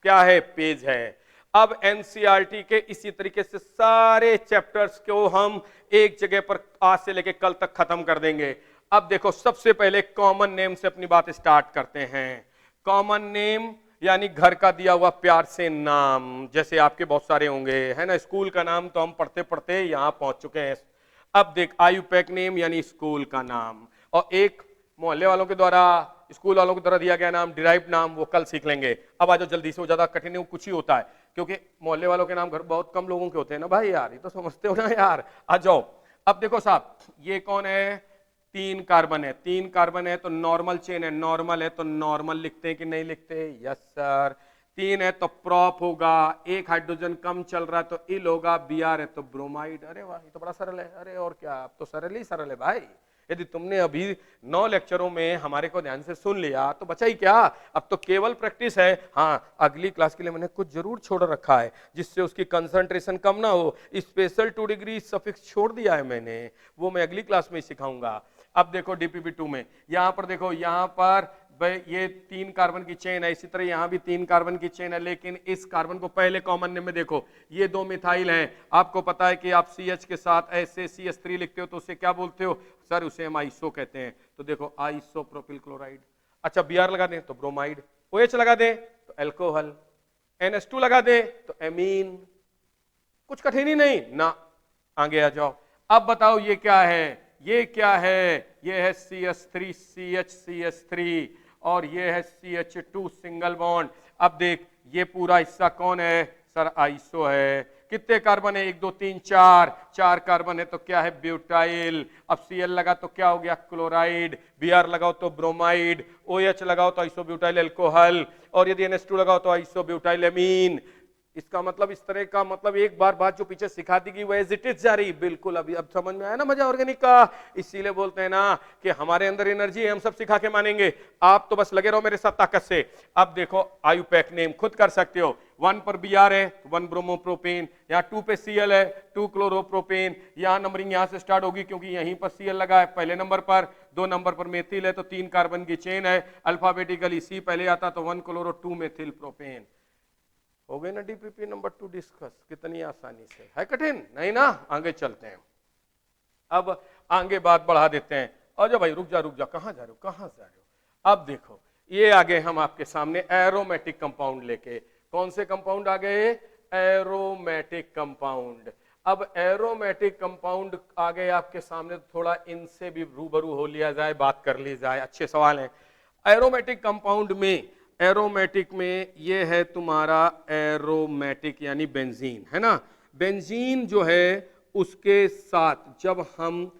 क्या है, पेज है। अब एनसीईआरटी के इसी तरीके से सारे चैप्टर्स को हम एक जगह पर आज से लेकर कल तक खत्म कर देंगे। अब देखो सबसे पहले कॉमन नेम से अपनी बात स्टार्ट करते हैं। कॉमन नेम यानी घर का दिया हुआ प्यार से नाम, जैसे आपके बहुत सारे होंगे, है ना। स्कूल का नाम तो हम पढ़ते पढ़ते यहां पहुंच चुके हैं। अब देख आयुपैक नेम यानी स्कूल का नाम, और एक मोहल्ले वालों के द्वारा, स्कूल वालों के द्वारा दिया गया नाम, डिराइव नाम, वो कल सीख लेंगे। अब आ जाओ जल्दी से, वो ज्यादा कठिन कुछ ही होता है क्योंकि मोहल्ले वालों के नाम घर बहुत कम लोगों के होते हैं ना भाई यार, ये तो समझते हो ना यार। आ जाओ। अब देखो साहब, ये कौन है, 3 कार्बन है। 3 कार्बन है तो नॉर्मल चेन है, नॉर्मल है तो नॉर्मल लिखते हैं कि नहीं लिखते, यस सर। 3 है तो प्रॉप होगा, एक हाइड्रोजन कम चल रहा है तो इल होगा, Br है तो ब्रोमाइड। अरे वाह, ये तो बड़ा सरल है। अरे और क्या, अब तो सरल ही सरल है भाई। यदि तुमने अभी 9 लेक्चरों में हमारे को ध्यान से सुन लिया तो बचा ही क्या, अब तो केवल प्रैक्टिस है। हाँ, अगली क्लास के लिए मैंने कुछ जरूर छोड़ रखा है जिससे उसकी कंसंट्रेशन कम ना हो। स्पेशल 2 डिग्री सफिक्स छोड़ दिया है मैंने, वो मैं अगली क्लास में ही सिखाऊंगा। अब देखो डीपीपी 2 में, यहां पर देखो, यहां पर ये 3 कार्बन की चेन है, इसी तरह यहां भी 3 कार्बन की चेन है, लेकिन इस कार्बन को पहले कॉमन नेम में देखो, ये 2 मिथाइल हैं। आपको पता है कि आप CH के साथ ऐसे CH3 लिखते हो तो उसे क्या बोलते हो सर, उसे हम आइसो कहते हैं। तो देखो आइसोप्रोपिल क्लोराइड। अच्छा Br लगा दें तो ब्रोमाइड, OH लगा दें तो एल्कोहल, NH2 लगा दें तो एमीन। कुछ कठिन ही नहीं ना। आगे आ जाओ। अब बताओ ये क्या है, ये क्या है, ये है CH3 CH3 और ये है CH2 सिंगल बॉन्ड। अब देख ये पूरा हिस्सा कौन है सर, आइसो है। कितने कार्बन है, 1 2 3 4, 4 कार्बन है तो क्या है, ब्यूटाइल। अब Cl लगा तो क्या हो गया, क्लोराइड। Br लगाओ तो ब्रोमाइड, OH लगाओ तो आइसोब्यूटाइल अल्कोहल, और यदि NH2 लगाओ तो आइसोब्यूटाइल एमीन। इसका मतलब इस तरह का, मतलब एक बार बात जो पीछे सिखा दी गई वो एज इट इज जारी, बिल्कुल। अभी अब समझ में आया ना मजा ऑर्गेनिक का। इसीलिए बोलते हैं ना कि हमारे अंदर एनर्जी है, हम सब सिखा के मानेंगे। आप तो बस लगे रहो मेरे साथ ताकत से। अब देखो आयुपैक नेम खुद कर सकते हो। 1 पर Br है 1 ब्रोमोप्रोपेन, यहाँ 2 पे Cl है 2 क्लोरोप्रोपेन। यहाँ नंबरिंग यहाँ से स्टार्ट होगी क्योंकि यहीं पर Cl लगा है पहले नंबर पर, 2 नंबर पर मेथिल है तो 3 कार्बन की चेन है। अल्फाबेटिकली C पहले आता तो 1 क्लोरो 2 मेथिल प्रोपेन। हो गए ना डीपीपी नंबर 2 डिस्कस, कितनी आसानी से। है कठिन नहीं ना। आगे चलते हैं, अब आगे बात बढ़ा देते हैं। और जो भाई रुक जा, कहां जा रहे हो, कहां जा रहे हो। अब देखो ये आगे हम आपके सामने एरोमेटिक कंपाउंड लेके, कौन से कंपाउंड आ गए, एरोमेटिक कंपाउंड। अब एरोमेटिक कंपाउंड आ गए आपके सामने, थोड़ा इनसे भी रूबरू हो लिया जाए, बात कर ली जाए। अच्छे सवाल हैं। एरोमेटिक कंपाउंड में, एरोमेटिक में ये है तुम्हारा एरोमेटिक यानी बेंजीन, है ना। बेंजीन जो है उसके साथ जब हम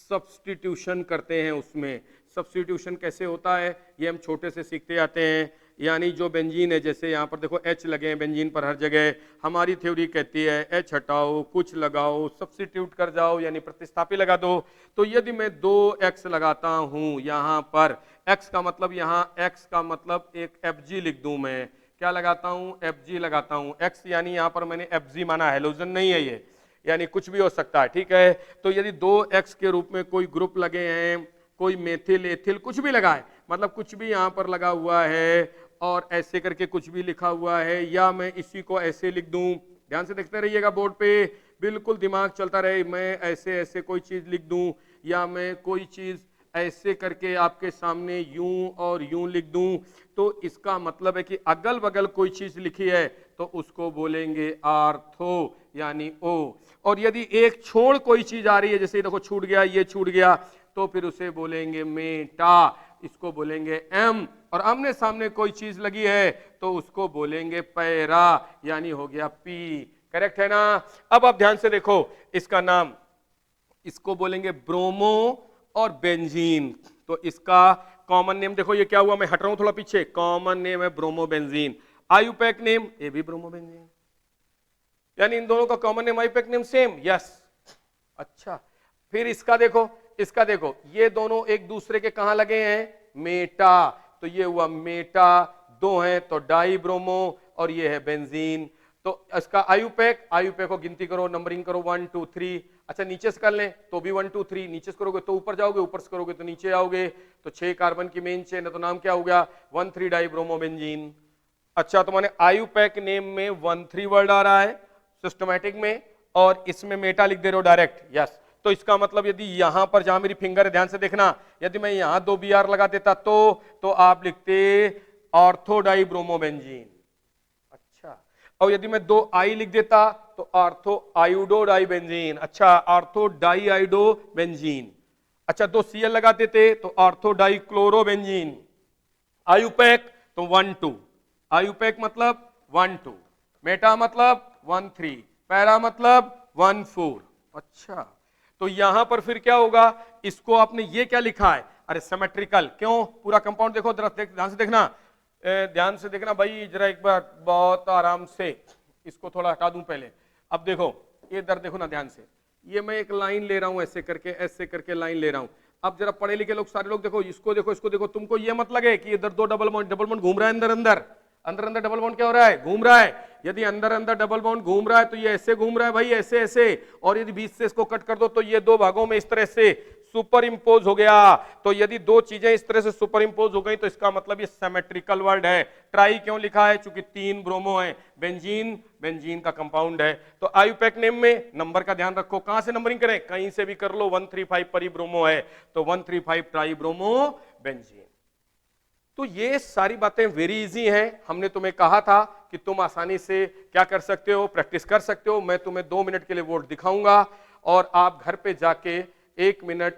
सब्स्टिट्यूशन करते हैं, उसमें सब्स्टिट्यूशन कैसे होता है ये हम छोटे से सीखते आते हैं। यानी जो बेंजीन है, जैसे यहाँ पर देखो H लगे हैं बेंजीन पर हर जगह, हमारी थ्योरी कहती है H हटाओ, कुछ लगाओ, सब्स्टिट्यूट कर जाओ, यानी प्रतिस्थापी लगा दो। तो यदि मैं 2x लगाता हूँ यहाँ पर, x का मतलब यहाँ x का मतलब एक Fg लिख दूं, मैं क्या लगाता हूँ, Fg लगाता हूँ। x यानी यहाँ पर मैंने Fg माना, हैलोजन नहीं है ये, यानी कुछ भी हो सकता है, ठीक है। तो यदि 2x के रूप में कोई ग्रुप लगे हैं, कोई मेथिल एथिल कुछ भी लगा है, मतलब कुछ भी यहाँ पर लगा हुआ है और ऐसे करके कुछ भी लिखा हुआ है, या मैं इसी को ऐसे लिख दूं, ध्यान से देखते रहिएगा बोर्ड पे, बिल्कुल दिमाग चलता रहे, मैं ऐसे ऐसे कोई चीज लिख दूं, या मैं कोई चीज ऐसे करके आपके सामने यूं और यूं लिख दूं, तो इसका मतलब है कि अगल बगल कोई चीज लिखी है तो उसको बोलेंगे आर्थो यानी ओ। और यदि एक छोड़ कोई चीज आ रही है, जैसे देखो छूट गया, ये छूट गया, तो फिर उसे बोलेंगे मेटा, इसको बोलेंगे एम। और आमने सामने कोई चीज लगी है तो उसको बोलेंगे पैरा, यानी हो गया पी। करेक्ट है ना। अब आप ध्यान से देखो, इसका नाम, इसको बोलेंगे ब्रोमो और बेंजीन। तो इसका कॉमन नेम देखो, ये क्या हुआ, मैं हट रहा हूं थोड़ा पीछे, कॉमन नेम है ब्रोमो बेंजीन। आयुपैक नेम ये भी ब्रोमो बेंजीन, यानी इन दोनों का common name IUPAC name same, yes. अच्छा, फिर इसका देखो, इसका देखो, ये दोनों एक दूसरे के कहां लगे हैं, मेटा, तो ये हुआ मेटा, दो हैं तो डाई ब्रोमो, और ये है बेंजीन। तो इसका आयुपैक, आयुपैक को गिनती करो, नंबरिंग करो 1 2 3। अच्छा, नीचे से कर लें तो भी 1 2 3, नीचे से करोगे तो ऊपर जाओगे, ऊपर से करोगे तो नीचे आओगे, तो 6 कार्बन की मेन चेन है, तो नाम क्या हो गया 1,3 डाई ब्रोमो बेंजीन। अच्छा, तो माने आयुपैक नेम में 1,3 वर्ड आ रहा है सिस्टमैटिक में, और इसमें मेटा लिख दे रहे हो डायरेक्ट, यस। तो इसका मतलब यदि यहां पर जहां मेरी फिंगर है, ध्यान से देखना, यदि मैं यहां 2 BR लगा देता तो आप लिखते ऑर्थोडाई ब्रोमोबेंजीन। अच्छा, और यदि मैं 2 I लिख देता तो ऑर्थो आयोडोडाई बेंजीन। अच्छा, ऑर्थो डाई आयोडो बेंजीन। अच्छा, 2 Cl लगा देते तो ortho di chloro benzene. IUPAC तो 1 2, आयुपैक मतलब 1 2, मेटा मतलब 1 3, पैरा मतलब 1 4। अच्छा, तो यहां पर फिर क्या होगा, इसको आपने ये क्या लिखा है, अरे सिमेट्रिकल, क्यों, पूरा कंपाउंड देखो, ध्यान से देखना, ध्यान से देखना भाई, जरा एक बार बहुत आराम से, इसको थोड़ा हटा दूं पहले। अब देखो, ये इधर देखो ना ध्यान से, ये मैं एक लाइन ले रहा हूं, ऐसे करके लाइन ले रहा हूं। अब जरा पढ़े लिखे लोग, सारे लोग देखो, इसको देखो, इसको देखो, तुमको ये मत लगे कि इधर 2 डबल बॉन्ड घूम रहा है, अंदर अंदर अंदर अंदर डबल बॉन्ड क्या हो रहा है, घूम रहा है। यदि अंदर अंदर डबल बॉन्ड घूम रहा है तो ये ऐसे घूम रहा है भाई, ऐसे ऐसे, और यदि बीच से इसको कट कर दो तो ये 2 भागों में इस तरह से सुपर इंपोज हो गया। तो यदि 2 चीजें इस तरह से सुपर इंपोज हो गई तो इसका मतलब ये सिमेट्रिकल वर्ड है। ट्राई क्यों लिखा है, चूंकि 3 ब्रोमो है, बेंजीन बेंजीन का कंपाउंड है। तो आयुपैक नेम में नंबर का ध्यान रखो, कहां से नंबरिंग करें, कहीं से भी कर लो, 135 पर ही ब्रोमो है, तो 135 ट्राई ब्रोमो बेंजीन। तो ये सारी बातें वेरी इजी हैं। हमने तुम्हें कहा था कि तुम आसानी से क्या कर सकते हो, प्रैक्टिस कर सकते हो। मैं तुम्हें 2 मिनट के लिए बोर्ड दिखाऊंगा और आप घर पे जाके 1 मिनट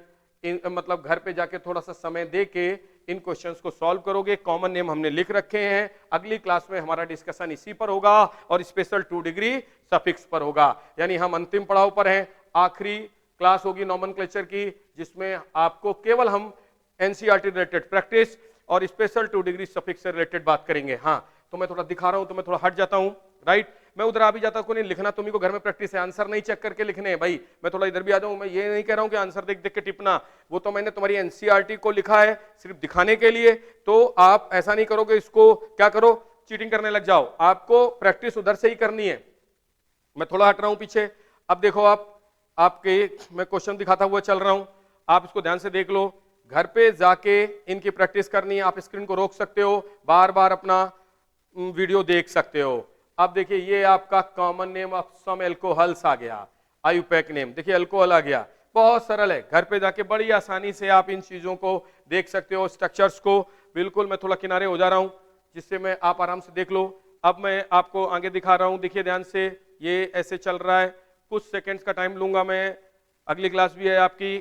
मतलब घर पे जाके थोड़ा सा समय दे के इन क्वेश्चंस को सॉल्व करोगे। कॉमन नेम हमने लिख रखे हैं। अगली क्लास में हमारा डिस्कशन इसी पर होगा और स्पेशल 2 डिग्री सफिक्स पर होगा, यानी हम अंतिम पड़ाव पर हैं। आखिरी क्लास होगी नॉमेनक्लेचर की, जिसमें आपको केवल हम एनसीईआरटी रिलेटेड प्रैक्टिस और स्पेशल 2 डिग्री सफिक्स से रिलेटेड बात करेंगे। हाँ, तो मैं थोड़ा दिखा रहा हूं तो मैं थोड़ा हट जाता हूं, राइट। मैं उधर आ भी जाता हूं, नहीं लिखना तुम्ही को घर में प्रैक्टिस है, आंसर नहीं चेक करके लिखने हैं भाई। मैं थोड़ा इधर भी आ जाऊं, मैं ये नहीं कह रहा हूं कि आंसर देख देख के टिपना, वो तो मैंने तुम्हारी एनसीईआरटी को लिखा है सिर्फ दिखाने के लिए। तो आप ऐसा नहीं करोगे, इसको क्या करो, चीटिंग करने लग जाओ। आपको प्रैक्टिस उधर से ही करनी है। मैं थोड़ा हट रहा हूं पीछे। अब देखो, आपके मैं क्वेश्चन दिखाता हुआ चल रहा हूं, आप इसको ध्यान से देख लो। घर पे जाके इनकी प्रैक्टिस करनी है। आप स्क्रीन को रोक सकते हो, बार बार अपना वीडियो देख सकते हो। अब देखिए, ये आपका common name of some alcohols आ गया, आयुपैक नेम। देखिए अल्कोहल आ गया, बहुत सरल है। घर पे जाके बड़ी आसानी से आप इन चीजों को देख सकते हो, स्ट्रक्चर्स को। बिल्कुल, मैं थोड़ा किनारे हो जा रहा हूं जिससे मैं आप आराम से देख लो। अब मैं आपको आगे दिखा रहा हूं, देखिए ध्यान से, ये ऐसे चल रहा है। कुछ सेकेंड्स का टाइम लूंगा मैं। अगली क्लास भी है आपकी,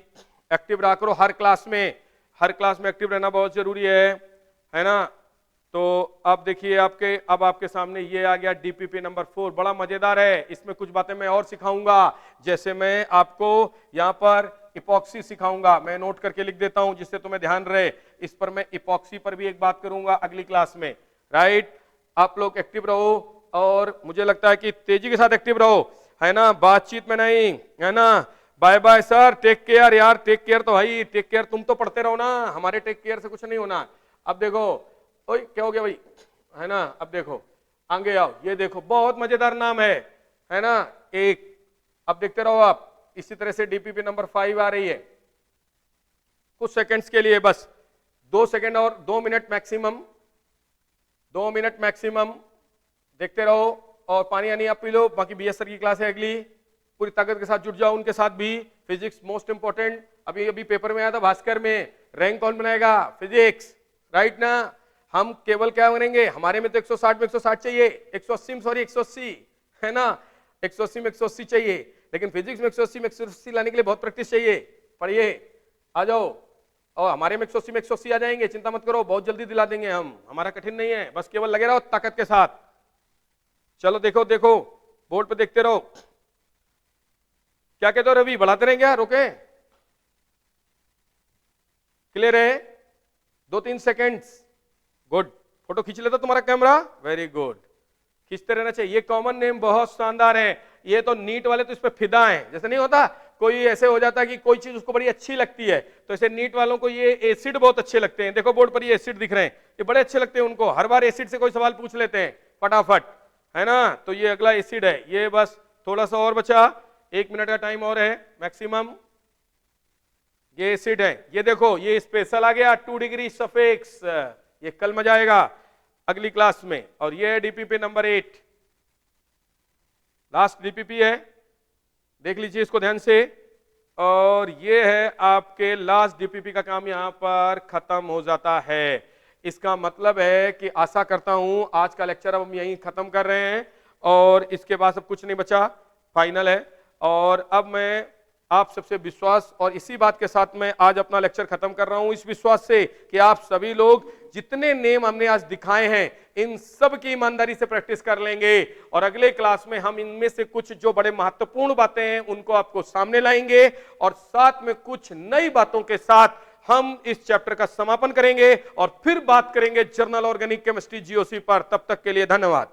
एक्टिव रहा करो हर क्लास में। हर क्लास में एक्टिव रहना बहुत जरूरी है ना। तो अब देखिए अब आपके सामने ये आ गया डीपीपी नंबर 4, बड़ा मजेदार है। इसमें कुछ बातें मैं और सिखाऊंगा, जैसे मैं आपको यहाँ पर इपॉक्सी सिखाऊंगा, मैं नोट करके लिख देता हूं जिससे तुम्हें ध्यान रहे। इस पर मैं इपॉक्सी पर भी एक बात करूंगा अगली क्लास में, राइट। आप लोग एक्टिव रहो और मुझे लगता है कि तेजी के साथ एक्टिव रहो, है ना, बातचीत में नहीं, है ना। Bye bye sir, take care यार, टेक केयर तो भाई, टेक केयर तुम तो पढ़ते रहो ना, हमारे टेक केयर से कुछ नहीं होना। अब देखो, ओए क्या हो गया भाई, है ना। अब देखो आगे आओ, ये देखो बहुत मजेदार नाम है ना, एक। अब देखते रहो आप, इसी तरह से डीपीपी नंबर 5 आ रही है। कुछ सेकंड्स के लिए बस, 2 सेकंड और 2 मिनट मैक्सिमम, 2 मिनट मैक्सिमम, देखते रहो। और पानी आनी आप पी लो, बाकी बीएस सर की क्लास है अगली, पूरी ताकत के साथ जुट जाओ उनके साथ भी। फिजिक्स मोस्ट इंपॉर्टेंट, अभी पेपर में आया था भास्कर में, रैंक कौन बनाएगा, फिजिक्स, राइट ना। हम केवल क्या करेंगे, हमारे में तो 160 में 160 चाहिए, 180 में सॉरी 180, है ना, 180 में 180 चाहिए, लेकिन फिजिक्स में 180 में 180 लाने के लिए बहुत प्रैक्टिस चाहिए। पढ़िए, आ जाओ। और हमारे में 180 में 180 आ जाएंगे, चिंता मत करो, बहुत जल्दी दिला देंगे हम, हमारा कठिन नहीं है, बस केवल लगे रहो ताकत के साथ। चलो देखो देखो, बोर्ड पे देखते रहो। क्या कहते हो रवि, बढ़ाते रहें क्या, रोके? क्लियर है? 2-3 सेकेंड्स, गुड। फोटो खींच लेता तुम्हारा कैमरा, वेरी गुड, खींचते रहना चाहिए। ये कॉमन नेम बहुत शानदार है, ये तो नीट वाले तो इस पे फिदा हैं। जैसे नहीं होता, कोई ऐसे हो जाता है कि कोई चीज उसको बड़ी अच्छी लगती है, तो ऐसे नीट वालों को ये एसिड बहुत अच्छे लगते हैं। देखो बोर्ड पर ये एसिड दिख रहे हैं, ये बड़े अच्छे लगते हैं उनको, हर बार एसिड से कोई सवाल पूछ लेते हैं फटाफट, है ना। तो ये अगला एसिड है, ये बस थोड़ा सा और बचा, 1 मिनट का टाइम और है मैक्सिमम। ये एसिड है, ये देखो ये स्पेशल आ गया 2 डिग्री सफिक्स, ये कल मजा आएगा अगली क्लास में। और ये है डीपीपी नंबर 8, लास्ट डीपीपी है, देख लीजिए इसको ध्यान से। और ये है आपके लास्ट डीपीपी का काम यहां पर खत्म हो जाता है। इसका मतलब है कि आशा करता हूं आज का लेक्चर अब हम यहीं खत्म कर रहे हैं, और इसके बाद सब कुछ नहीं बचा, फाइनल है। और अब मैं आप सबसे विश्वास और इसी बात के साथ मैं आज अपना लेक्चर खत्म कर रहा हूं, इस विश्वास से कि आप सभी लोग जितने नेम हमने आज दिखाए हैं इन सब की ईमानदारी से प्रैक्टिस कर लेंगे, और अगले क्लास में हम इनमें से कुछ जो बड़े महत्वपूर्ण बातें हैं उनको आपको सामने लाएंगे, और साथ में कुछ नई बातों के साथ हम इस चैप्टर का समापन करेंगे और फिर बात करेंगे जर्नल ऑर्गेनिक केमिस्ट्री जीओसी पर। तब तक के लिए धन्यवाद।